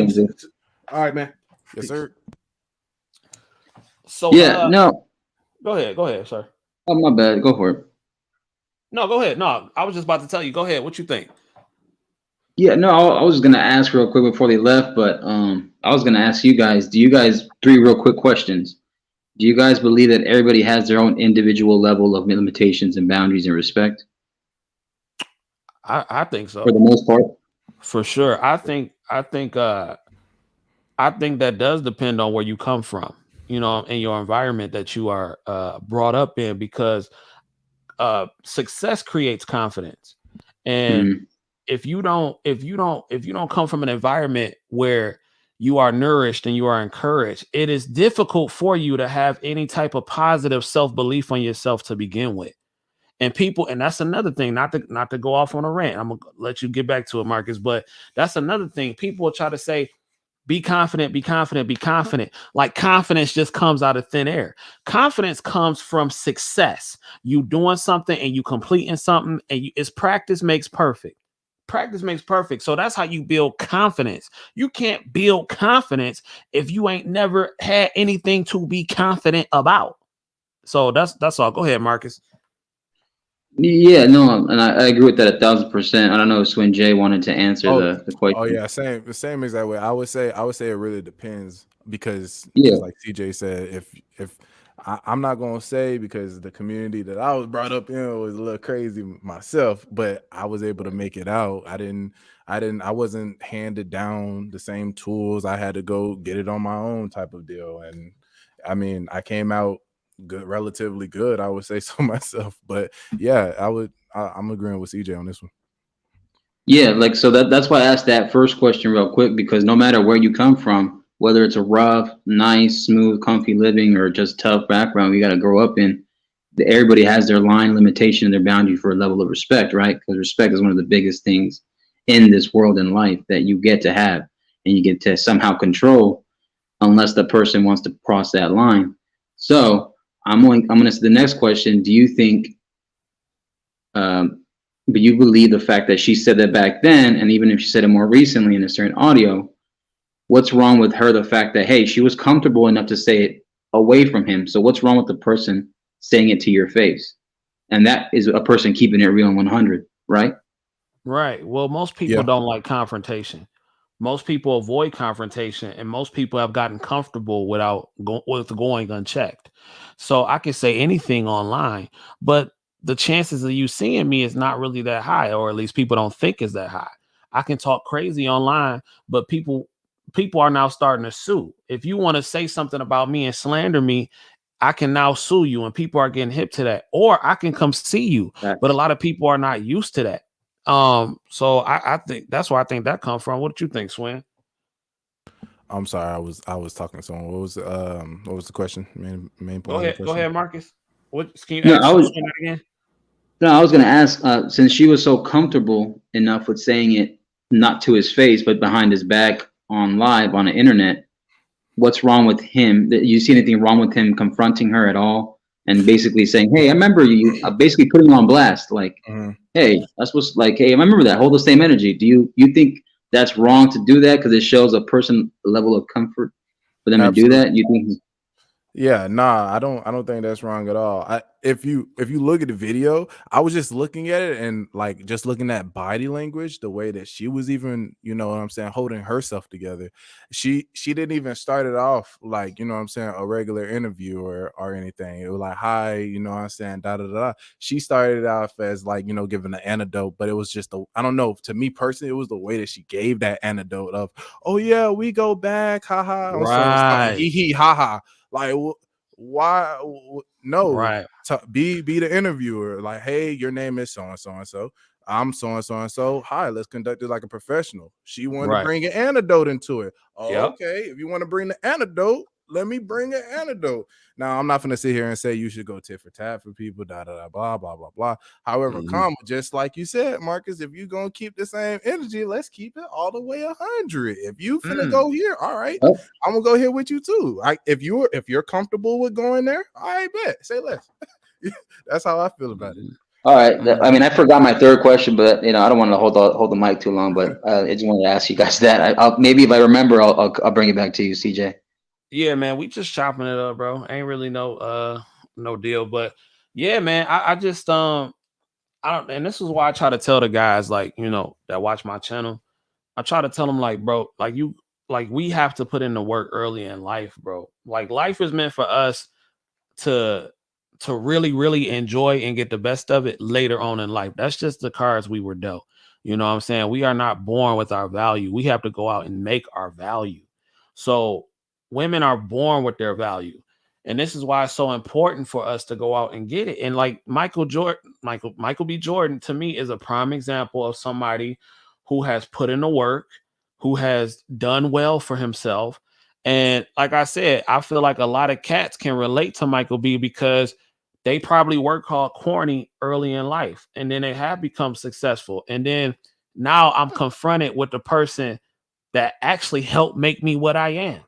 All right, man. Yes, sir. So no. Go ahead, sir. Oh, my bad. Go for it. No, go ahead. No, I was just about to tell you. Go ahead. What you think? Yeah, no, I was gonna ask real quick before they left, but I was gonna ask you guys. Three real quick questions? Do you guys believe that everybody has their own individual level of limitations and boundaries and respect? I think so. For the most part. For sure. I think that does depend on where you come from, you know, in your environment that you are brought up in, because success creates confidence. And if you don't come from an environment where you are nourished and you are encouraged, it is difficult for you to have any type of positive self-belief on yourself to begin with. And that's another thing, not to go off on a rant. I'm gonna let you get back to it, Marcus, but that's another thing. People will try to say, be confident, be confident, be confident. Like confidence just comes out of thin air. Confidence comes from success. You doing something and you completing something, and it's practice makes perfect. Practice makes perfect. So that's how you build confidence. You can't build confidence if you ain't never had anything to be confident about. So that's all. Go ahead, Marcus. Yeah, no, and I agree with that 1,000%. I don't know if Swin J wanted to answer the question. Oh yeah, same exact way. I would say it really depends, because Yeah. like CJ said, if I'm not gonna say, because the community that I was brought up in was a little crazy myself, but I was able to make it out. I wasn't handed down the same tools. I had to go get it on my own type of deal. And I mean, I came out good, relatively good, I would say so myself. But yeah, I'm agreeing with CJ on this one. Yeah, like, so that's why I asked that first question real quick, because no matter where you come from, whether it's a rough, nice, smooth, comfy living or just tough background you got to grow up in, everybody has their line, limitation, and their boundary for a level of respect, right? Because respect is one of the biggest things in this world and life that you get to have, and you get to somehow control, unless the person wants to cross that line. So I'm going to say the next question. Do you think, but you believe the fact that she said that back then, and even if she said it more recently in a certain audio, what's wrong with her? The fact that, hey, she was comfortable enough to say it away from him. So what's wrong with the person saying it to your face? And that is a person keeping it real and 100, right? Right. Well, most people don't like confrontation. Most people avoid confrontation, and most people have gotten comfortable with going unchecked. So I can say anything online, but the chances of you seeing me is not really that high, or at least people don't think is that high. I can talk crazy online, but people people are now starting to sue. If you want to say something about me and slander me, I can now sue you, and people are getting hip to that. Or I can come see you, but a lot of people are not used to that. So I think that's where I think that comes from. What do you think, Swin? I'm sorry, I was talking to someone. What was the question? Main Go point of the ahead, go question. ahead, Marcus. What can you No, ask I was Swin that again? no, I was gonna ask. Since she was so comfortable enough with saying it, not to his face, but behind his back on live on the internet, what's wrong with him? That you see anything wrong with him confronting her at all, and basically saying, "Hey, I remember you." Basically putting him on blast, like, Mhm. "Hey, that's what's like. Hey, I remember that. Hold the same energy." Do you think that's wrong to do that because it shows a person level of comfort for them to do Absolutely. that? You think? Yeah, nah, I don't think that's wrong at all. If you look at the video, I was just looking at it and like just looking at body language, the way that she was even, you know what I'm saying, holding herself together. She didn't even start it off like, you know what I'm saying, a regular interview or anything. It was like, hi, you know what I'm saying, da da da. She started off as like, you know, giving an anecdote, but it was just I don't know, to me personally, it was the way that she gave that anecdote of, oh yeah, we go back, haha, on so and so, Right, hee haha. Like, why? No, right, be the interviewer. Like, hey, your name is so and so and so. I'm so and so and so. Hi, let's conduct it like a professional. She wanted to right. bring an antidote into it. Oh, Yep. okay, if you want to bring the antidote, let me bring an antidote. Now, I'm not going to sit here and say you should go tit for tat for people, da da da, blah blah blah blah. However, Mhm. just like you said, Marcus, if you're gonna keep the same energy, let's keep it all the way 100. If you finna Mm. go here, all right, Oh, I'm gonna go here with you too. If you're comfortable with going there, I bet. Say less. That's how I feel about it. Mhm. all right. I Mhm. mean, I forgot my third question, but I don't want to hold the mic too long. But I just wanted to ask you guys that. I'll maybe if I remember, I'll bring it back to you, CJ. Yeah, man, we just chopping it up, bro. Ain't really no deal. But yeah, man, I just I don't, and this is why I try to tell the guys like, that watch my channel. I try to tell them like, bro, like we have to put in the work early in life, bro. Like life is meant for us to really really enjoy and get the best of it later on in life. That's just the cards we were dealt. You know what I'm saying? We are not born with our value. We have to go out and make our value. So women are born with their value. And this is why it's so important for us to go out and get it. And like Michael B. Jordan to me is a prime example of somebody who has put in the work, who has done well for himself. And like I said, I feel like a lot of cats can relate to Michael B because they probably were called corny early in life and then they have become successful. And then now I'm confronted with the person that actually helped make me what I am,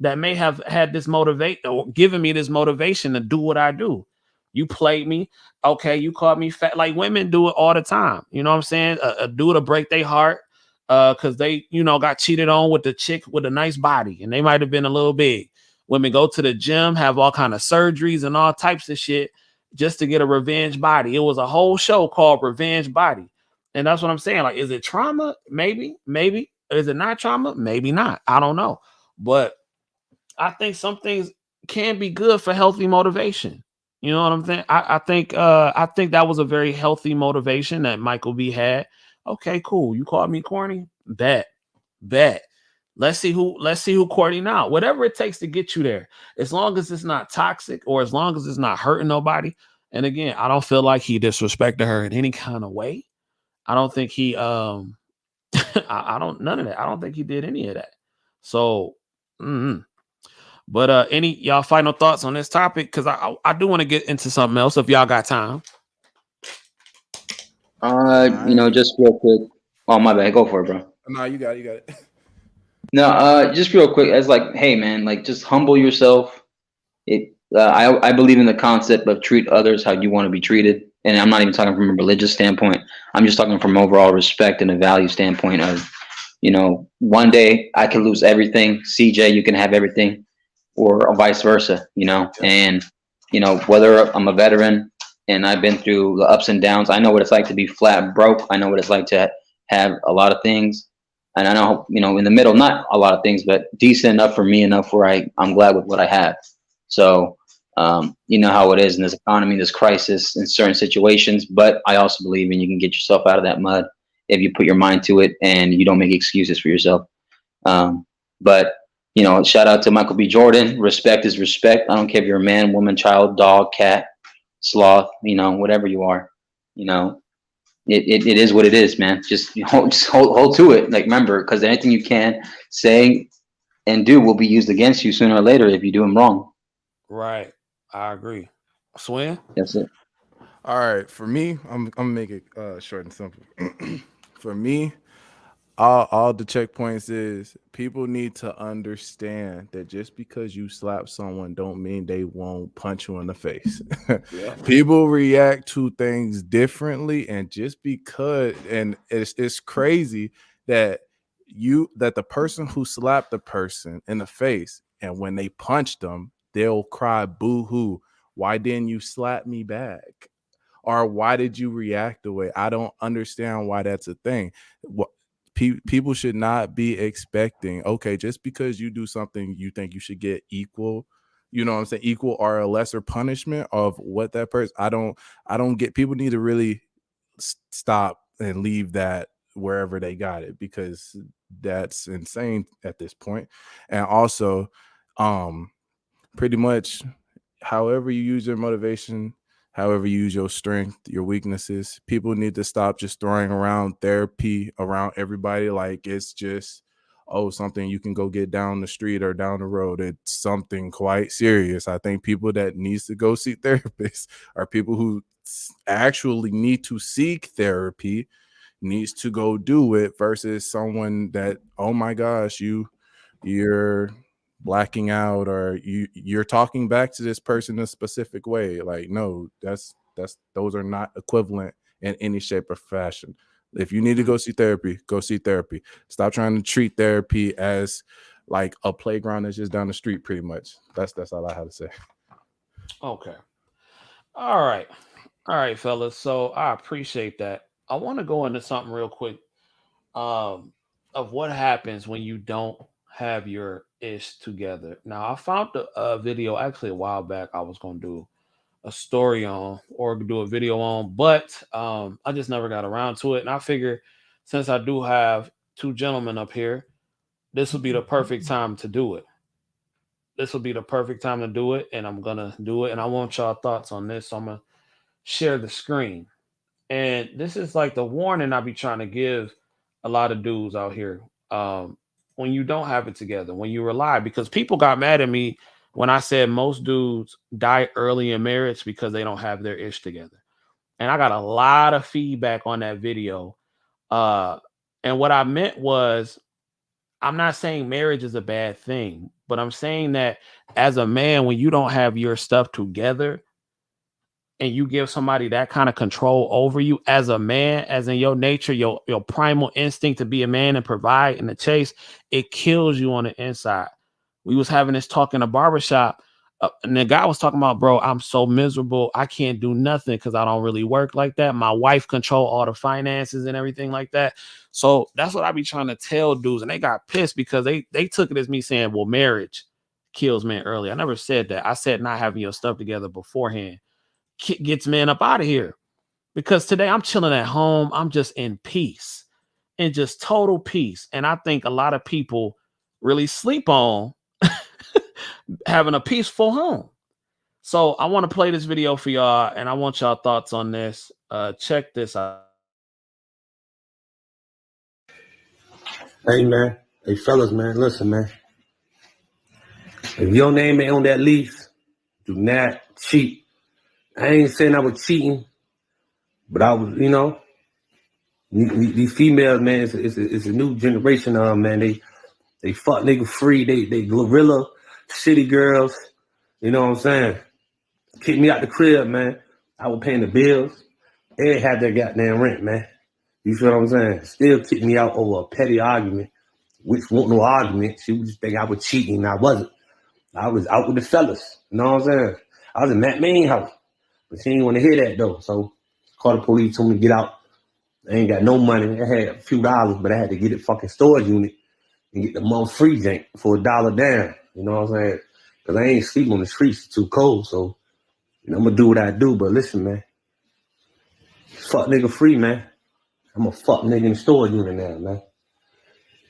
that may have had this motivate or given me this motivation to do what I do. You played me. Okay. You called me fat. Like women do it all the time. You know what I'm saying? A dude to break their heart because they, got cheated on with the chick with a nice body and they might have been a little big. Women go to the gym, have all kind of surgeries and all types of shit just to get a revenge body. It was a whole show called Revenge Body. And that's what I'm saying. Like, is it trauma? Maybe, maybe. Is it not trauma? Maybe not. I don't know. But I think some things can be good for healthy motivation. You know what I'm saying? I think that was a very healthy motivation that Michael B had. Okay, cool. You called me corny? Bet. Let's see who corny now. Whatever it takes to get you there. As long as it's not toxic or as long as it's not hurting nobody. And again, I don't feel like he disrespected her in any kind of way. I don't think he I don't none of that. I don't think he did any of that. So but any y'all final thoughts on this topic? Because I do want to get into something else if y'all got time. Just real quick. Oh, my bad. Go for it, bro. No, you got it. No, just real quick. As like, hey, man, like, just humble yourself. I believe in the concept of treat others how you want to be treated, and I'm not even talking from a religious standpoint. I'm just talking from overall respect and a value standpoint of, one day I can lose everything. CJ, you can have everything, or vice versa. And whether I'm a veteran and I've been through the ups and downs, I know what it's like to be flat broke. I know what it's like to have a lot of things. And I know, in the middle, not a lot of things, but decent enough for me, enough where I'm glad with what I have. So, you know how it is in this economy, this crisis in certain situations, but I also believe in you can get yourself out of that mud if you put your mind to it and you don't make excuses for yourself. But shout out to Michael B. Jordan. Respect is respect. I don't care if you're a man, woman, child, dog, cat, sloth, whatever you are. It is what it is, man. Just hold to it. Like, remember, because anything you can say and do will be used against you sooner or later if you do them wrong. Right. I agree. Swin? That's it. All right, for me, I'm gonna make it short and simple. For me, all the checkpoints is people need to understand that just because you slap someone don't mean they won't punch you in the face. Yeah. People react to things differently, and just because, and it's crazy that the person who slapped the person in the face, and when they punch them, they'll cry boo-hoo. Why didn't you slap me back? Or why did you react the way? I don't understand why that's a thing. People should not be expecting, okay, just because you do something, you think you should get equal, equal or a lesser punishment of what that person. I don't get. People need to really stop and leave that wherever they got it, because that's insane at this point. And also, pretty much, however you use your motivation, however you use your strength, your weaknesses, people need to stop just throwing around therapy around everybody like it's just, something you can go get down the street or down the road. It's something quite serious. I think people that needs to go see therapists are people who actually need to seek therapy, needs to go do it, versus someone that, oh my gosh, you're blacking out, or you're talking back to this person in a specific way. Like, no, those are not equivalent in any shape or fashion. If you need to go see therapy, go see therapy. Stop trying to treat therapy as like a playground that's just down the street. Pretty much, that's all I have to say. Okay. All right. All right, fellas. So I appreciate that. I want to go into something real quick, um, of what happens when you don't have your ish together. Now, I found a video actually a while back. I was going to do a story on or do a video on, but I just never got around to it. And I figure since I do have two gentlemen up here, this would be the perfect time to do it. This will be the perfect time to do it, and I'm gonna do it. And I want y'all thoughts on this. So I'm gonna share the screen. And this is like the warning I be trying to give a lot of dudes out here. When you don't have it together, when you rely, because people got mad at me when I said most dudes die early in marriage because they don't have their ish together. And I got a lot of feedback on that video. Uh, and what I meant was, I'm not saying marriage is a bad thing, but I'm saying that as a man, when you don't have your stuff together, and you give somebody that kind of control over you as a man, as in your nature, your primal instinct to be a man and provide and to chase, it kills you on the inside. We was having this talk in a barbershop, and the guy was talking about, bro, I'm so miserable. I can't do nothing because I don't really work like that. My wife control all the finances and everything like that. So that's what I be trying to tell dudes. And they got pissed because they took it as me saying, well, marriage kills men early. I never said that. I said not having your stuff together beforehand gets men up out of here, because today I'm chilling at home. I'm just in peace, in just total peace. And I think a lot of people really sleep on having a peaceful home. So I want to play this video for y'all, and I want y'all thoughts on this. Check this out. Hey man, hey fellas, man, listen, man. If your name ain't on that lease, do not cheat. I ain't saying I was cheating, but I was, these females, man, it's a new generation of them, man. They fuck nigga free. They gorilla city girls. You know what I'm saying? Kick me out the crib, man. I was paying the bills. They had their goddamn rent, man. You feel what I'm saying? Still kick me out over a petty argument, which wasn't no argument. She would just think I was cheating, and I wasn't. I was out with the fellas. You know what I'm saying? I was in that main house. But she didn't want to hear that though. So called the police, told me to get out. I ain't got no money. I had a few dollars, but I had to get a fucking storage unit and get the month free jank for $1 down. You know what I'm saying? Because I ain't sleep on the streets. It's too cold. So I'm going to do what I do. But listen, man. Fuck nigga free, man. I'm a fuck nigga in the storage unit now, man.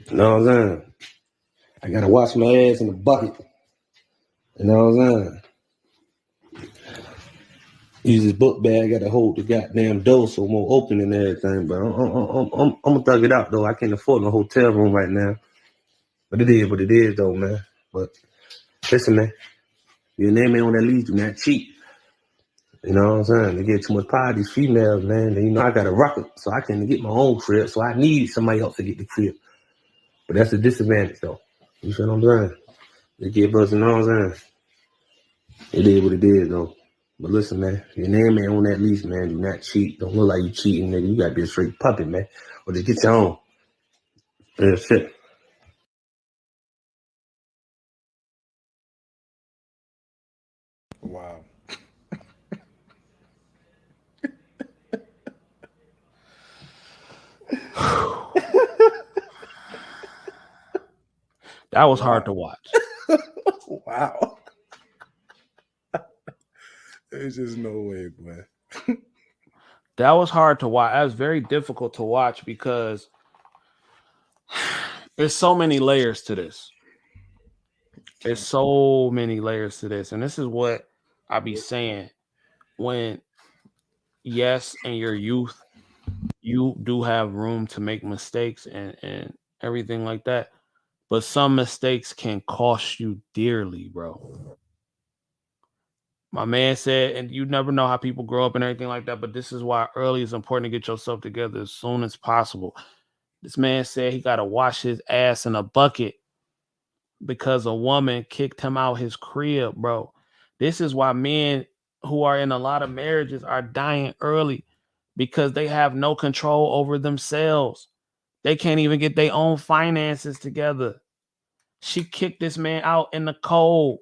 You know what I'm saying? I gotta wash my ass in the bucket. You know what I'm saying? Use this book bag, gotta hold the goddamn door so it won't open and everything. But I'm gonna thug it out though. I can't afford a hotel room right now. But it is what it is though, man. But listen, man, your name ain't on that lead, do not cheat. You know what I'm saying? They get too much power, these females, man. And, I got a rocket, so I can't get my own crib, so I need somebody else to get the crib. But that's a disadvantage though. You see what I'm saying? They give us, you know what I'm saying? It is what it is though. But listen, man, your name ain't on that lease, man. Do not cheat. Don't look like you cheating, nigga. You gotta be a straight puppet, man. Or to get your own. Yeah, shit. Wow. That was hard to watch. Wow. There's just no way, boy. That was hard to watch. That was very difficult to watch because there's so many layers to this. There's so many layers to this. And this is what I be saying. When, yes, in your youth, you do have room to make mistakes and everything like that. But some mistakes can cost you dearly, bro. My man said, and you never know how people grow up and everything like that, but this is why early is important to get yourself together as soon as possible. This man said he got to wash his ass in a bucket because a woman kicked him out his crib, bro. This is why men who are in a lot of marriages are dying early because they have no control over themselves. They can't even get their own finances together. She kicked this man out in the cold.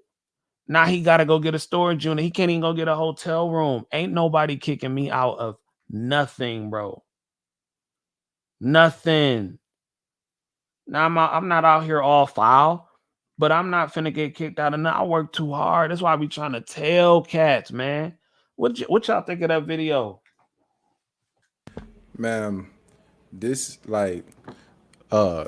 Now he got to go get a storage unit. He can't even go get a hotel room. Ain't nobody kicking me out of nothing, bro. Nothing. Now I'm not out here all foul, but I'm not finna get kicked out of nothing. I work too hard. That's why I be trying to tell cats, man. What y'all think of that video? Man, this like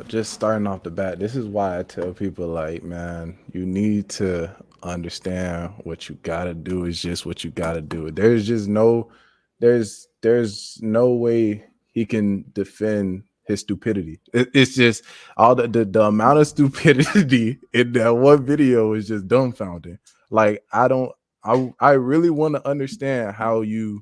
just starting off the bat, this is why I tell people like, man, you need to understand what you gotta do is just what you gotta do. There's just no there's no way he can defend his stupidity. It's just all the amount of stupidity in that one video is just dumbfounding. Like I really want to understand how you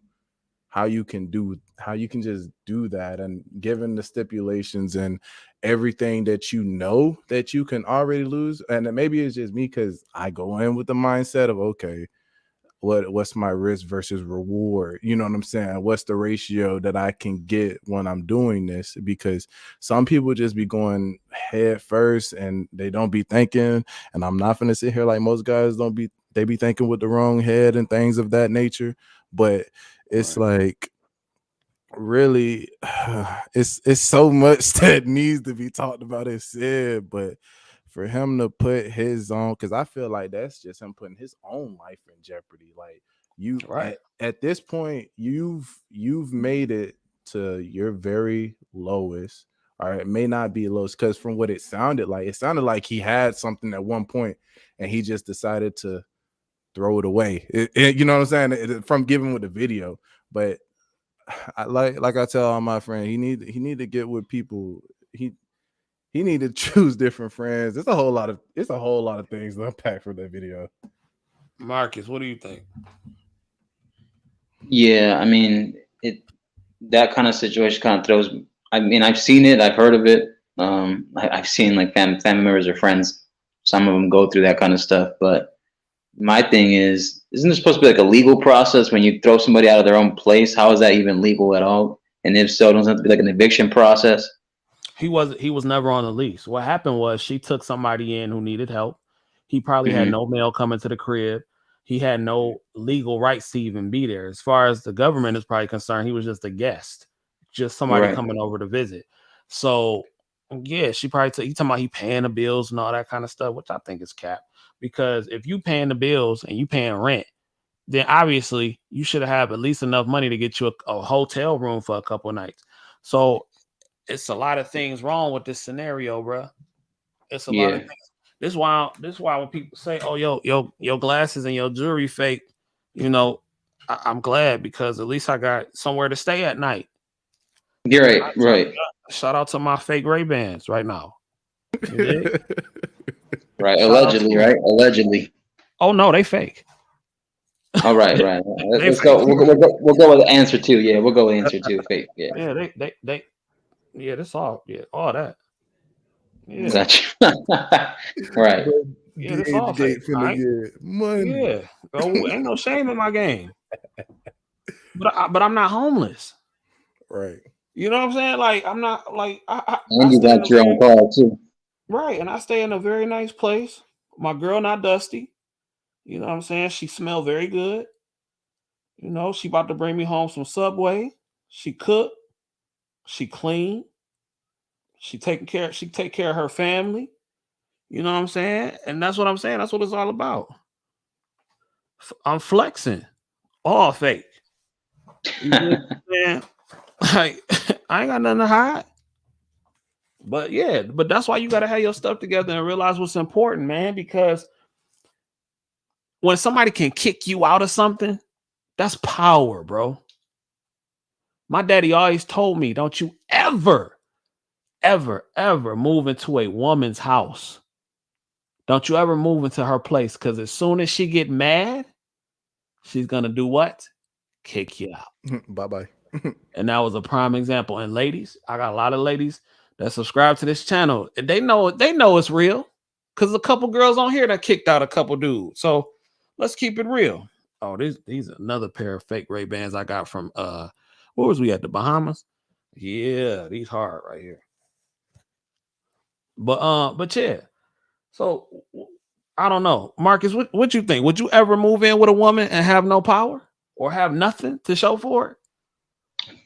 can just do that, and given the stipulations and everything that that you can already lose. And maybe it's just me because I go in with the mindset of, okay, what's my risk versus reward, you know what I'm saying, what's the ratio that I can get when I'm doing this, because some people just be going head first and they don't be thinking. And I'm not gonna sit here like most guys they be thinking with the wrong head and things of that nature. But it's like, really, it's so much that needs to be talked about and said. But for him to put his own, because I feel like that's just him putting his own life in jeopardy. Like, you Right. at this point, you've made it to your very lowest. All right, it may not be lowest, because from what it sounded like he had something at one point and he just decided to throw it away. You know what I'm saying? From giving with the video. But I like I tell all my friends, he need to get with people. He need to choose different friends. It's a whole lot of things to unpack from that video. Marcus, what do you think? Yeah, I mean, that kind of situation kind of throws. I mean, I've seen it, I've heard of it. I've seen like family members or friends. Some of them go through that kind of stuff. But my thing is, isn't there supposed to be like a legal process when you throw somebody out of their own place? How is that even legal at all? And if so, doesn't it have to be like an eviction process? He was never on the lease. What happened was she took somebody in who needed help. He probably had Mm-hmm. no mail coming to the crib. He had no legal rights to even be there. As far as the government is probably concerned, he was just a guest, just somebody Right. coming over to visit. So yeah, she probably he talking about he paying the bills and all that kind of stuff, which I think is cap. Because if you paying the bills and you paying rent, then obviously you should have at least enough money to get you a hotel room for a couple of nights. So it's a lot of things wrong with this scenario, bro. It's a lot of Yeah. things. This why when people say, "Oh, your glasses and your jewelry fake," you know, I'm glad because at least I got somewhere to stay at night. You're right, right, Shout out to my fake Ray Bans right now. You dig? right. Shout out to Allegedly, them. right? Allegedly. Oh no, they fake. All right, right. They Let's go. fake. We'll go with answer two. Yeah, we'll go with answer two. Fake. Yeah, Yeah, they yeah, that's all. Yeah, all that. Yeah, gotcha. Right. Bro, yeah, that's all DH fake. gate All finna right. get money. Yeah. Oh, ain't no shame in my game. But I'm not homeless. Right. You know what I'm saying? Like I'm not like I And you stay in got a your own very car too. right, and I stay in a very nice place. My girl not dusty. You know what I'm saying? She smell very good. You know, she about to bring me home some Subway. She cook. She clean. She take care of her family. You know what I'm saying? And that's what I'm saying. That's what it's all about. I'm flexing. All fake. You dig what I'm saying? Like I ain't got nothing to hide. But yeah, but that's why you gotta have your stuff together and realize what's important, man. Because when somebody can kick you out of something, that's power, bro. My daddy always told me, don't you ever move into a woman's house. Don't you ever move into her place because as soon as she get mad, she's gonna do what? Kick you out. Bye bye. And that was a prime example. And ladies, I got a lot of ladies that subscribe to this channel, and they know it's real. Cause a couple girls on here that kicked out a couple dudes. So let's keep it real. Oh, these are another pair of fake Ray Bans I got from where was we at? The Bahamas? Yeah, these hard right here. But yeah. So I don't know. Marcus, what you think? Would you ever move in with a woman and have no power or have nothing to show for it?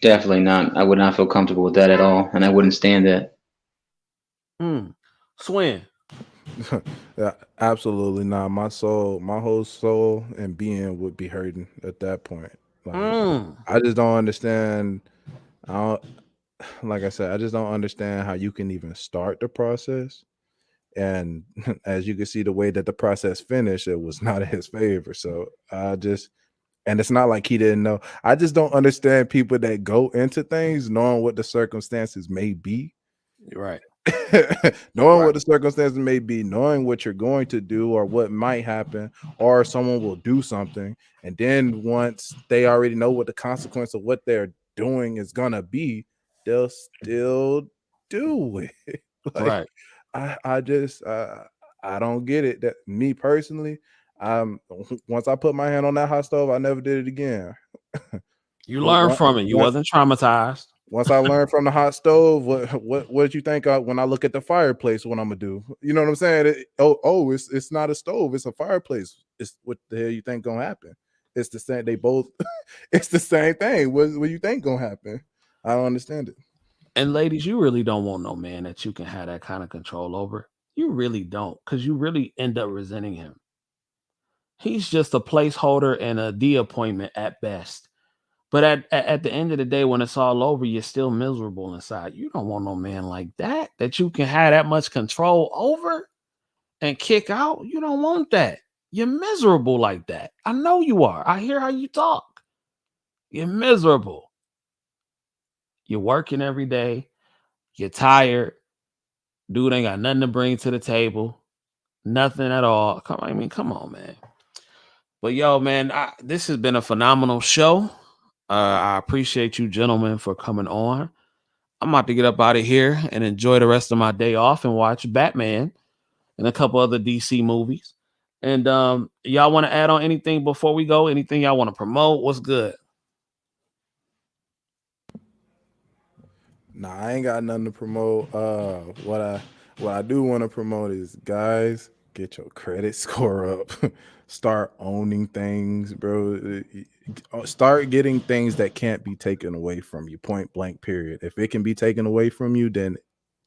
Definitely not. I would not feel comfortable with that at all, and I wouldn't stand that. Hmm. Swin. Yeah, absolutely not. My soul, my whole soul and being would be hurting at that point. Like Mm. I just don't understand. I don't, like I said, I just don't understand how you can even start the process. And as you can see, the way that the process finished, it was not in his favor. So I just, and it's not like he didn't know. I just don't understand people that go into things knowing what the circumstances may be. Right. Knowing Right. what the circumstances may be, knowing what you're going to do or what might happen, or someone will do something, and then once they already know what the consequence of what they're doing is gonna be, they'll still do it. Like Right. I just I don't get it. That me personally, once I put my hand on that hot stove, I never did it again. You learn from it. You Once wasn't traumatized. once I learned from the hot stove, what did you think when I look at the fireplace? What I'm gonna do? You know what I'm saying? It's not a stove. It's a fireplace. It's what the hell you think gonna happen? It's the same. They both. It's the same thing. What you think gonna happen? I don't understand it. And ladies, you really don't want no man that you can have that kind of control over. You really don't, because you really end up resenting him. He's just a placeholder and a D appointment at best. But at the end of the day, when it's all over, you're still miserable inside. You don't want no man like that you can have that much control over and kick out. You don't want that. You're miserable like that. I know you are. I hear how you talk. You're miserable. You're working every day. You're tired. Dude ain't got nothing to bring to the table. Nothing at all. Come on, man. But yo, man, this has been a phenomenal show. I appreciate you gentlemen for coming on. I'm about to get up out of here and enjoy the rest of my day off and watch Batman and a couple other DC movies. And y'all want to add on anything before we go? Anything y'all want to promote? What's good? Nah, I ain't got nothing to promote. What I do want to promote is guys, get your credit score up. Start owning things, bro. Start getting things that can't be taken away from you. Point blank. Period. If it can be taken away from you, then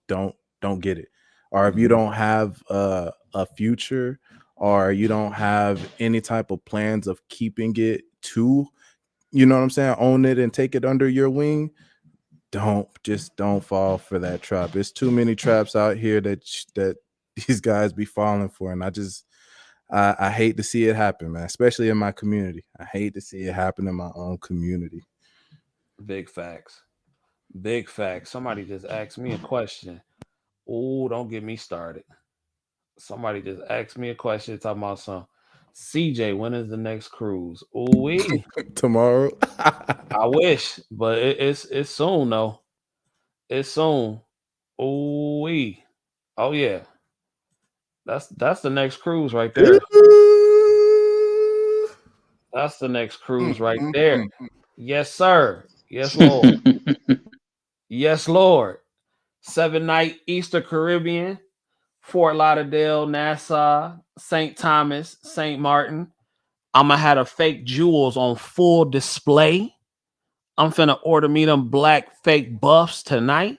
don't get it. Or if you don't have a future, or you don't have any type of plans of keeping it to, you know what I'm saying, own it and take it under your wing, don't fall for that trap. There's too many traps out here that these guys be falling for, and I hate to see it happen, man. Especially in my community, I hate to see it happen in my own community. Big facts. Big facts. Somebody just asked me a question. Oh, don't get me started. Somebody just asked me a question talking about some CJ. When is the next cruise? Ooh wee. Tomorrow. I wish, but it's soon though. It's soon. Ooh wee. Oh yeah. That's the next cruise right there. That's the next cruise right there. Yes, sir. Yes, Lord. Yes, Lord. 7 night Easter Caribbean, Fort Lauderdale, Nassau, St. Thomas, St. Martin. I'm gonna have the fake jewels on full display. I'm finna order me them black fake buffs tonight.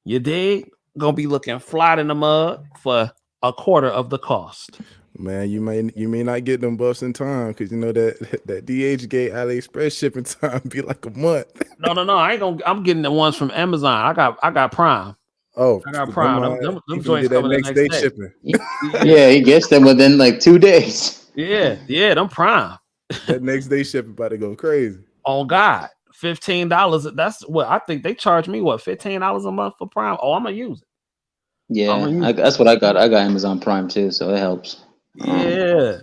You dig? Gonna be looking flat in the mud for a quarter of the cost. Man, you may not get them buffs in time because you know that DH gate AliExpress shipping time be like a month. No. I ain't gonna. I'm getting the ones from Amazon. I got Prime. Oh, I got never Prime. mind. Them You finna joints get that coming the next next day day. shipping. Yeah, he gets them within like 2 days. Yeah. Them Prime. That next day shipping about to go crazy. Oh God, $15. That's what I think they charge me. What, $15 a month for Prime? Oh, I'm gonna use it. Yeah, that's what I got. I got Amazon Prime too, so it helps. Yeah.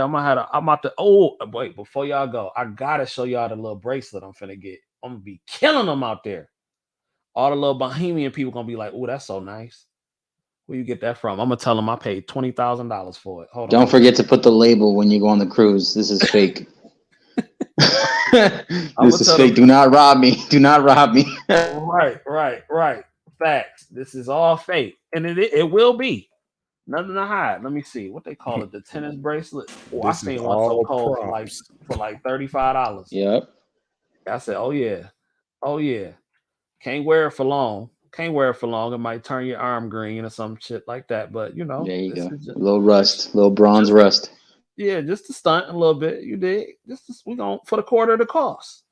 I'm about to. Oh, wait, before y'all go, I gotta show y'all the little bracelet I'm finna get. I'm gonna be killing them out there. All the little Bohemian people gonna be like, "Oh, that's so nice. Where you get that from?" I'm gonna tell them I paid $20,000 for it. Hold on. Don't forget to put the label when you go on the cruise. This is fake. This is fake. Do not rob me. Do not rob me. Right. Facts. This is all fake, and it will be. Nothing to hide. Let me see what they call it. The tennis bracelet. Oh, I This is seen one so all cold props. for like $35. Yep. I said, oh yeah. Can't wear it for long. Can't wear it for long. It might turn your arm green or some shit like that. But you know, There you this go. is A little rust, a little bronze rust. just to stunt a little bit. You did. We going for the quarter of the cost.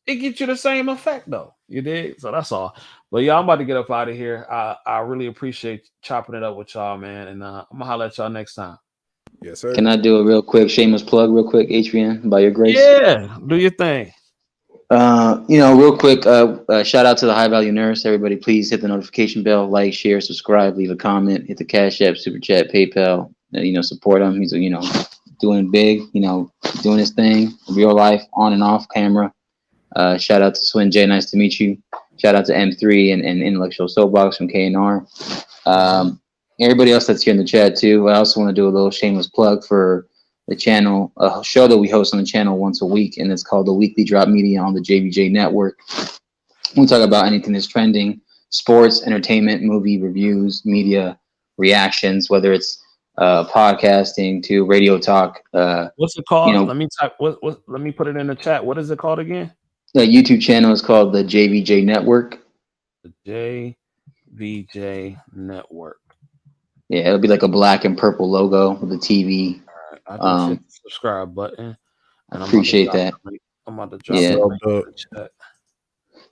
It gets you the same effect though. You did. So that's all. But yeah, I'm about to get up out of here. I really appreciate chopping it up with y'all, man. And I'm gonna holler at y'all next time. Yes, sir. Can I do a real quick shameless plug, real quick, HVN, by your grace? Yeah, do your thing. Real quick, shout out to the High Value Nurse. Everybody, please hit the notification bell, like, share, subscribe, leave a comment, hit the Cash App, Super Chat, PayPal. Support him. He's doing big. Doing his thing, real life, on and off camera. Shout out to Swin J. Nice to meet you. Shout out to M3 and Intellectual Soapbox from KNR. Everybody else that's here in the chat too. I also want to do a little shameless plug for the channel, a show that we host on the channel once a week, and it's called the Weekly Drop Media on the JVJ Network. We talk about anything that's trending: sports, entertainment, movie reviews, media reactions, whether it's podcasting to radio talk. What's it called? Let me type. Let me put it in the chat. What is it called again? The YouTube channel is called the JVJ Network. The JVJ Network. Yeah, it'll be like a black and purple logo with the TV. All right, I just hit the subscribe button. And appreciate that. I'm about to drop it in the chat.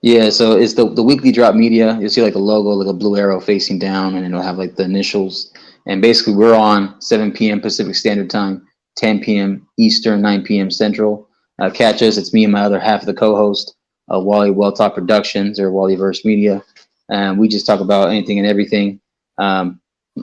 Yeah, so it's the Weekly Drop Media. You'll see like a logo, like a blue arrow facing down, and it'll have like the initials. And basically, we're on 7 p.m. Pacific Standard Time, 10 p.m. Eastern, 9 p.m. Central. Catch us. It's me and my other half of the co-host, Wally Well Talk Productions or Wallyverse Media. We just talk about anything and everything. And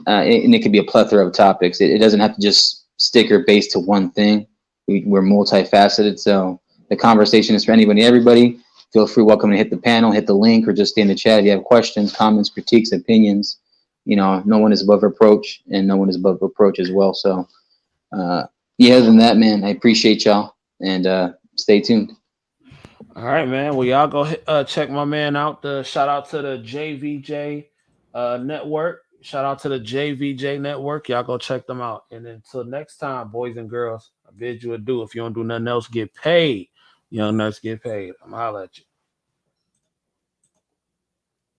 it could be a plethora of topics. It doesn't have to just stick or base to one thing. We're multifaceted. So the conversation is for anybody, everybody. Feel free, welcome to hit the panel, hit the link, or just stay in the chat if you have questions, comments, critiques, opinions. No one is above reproach, and no one is above reproach as well. So, other than that, man, I appreciate y'all, and stay tuned. All right, man. Well, y'all go check my man out. Shout out to the JVJ Network. Shout out to the JVJ Network. Y'all go check them out. And until next time, boys and girls, I bid you adieu. If you don't do nothing else, get paid. Young nuts get paid. I'm gonna holler at you.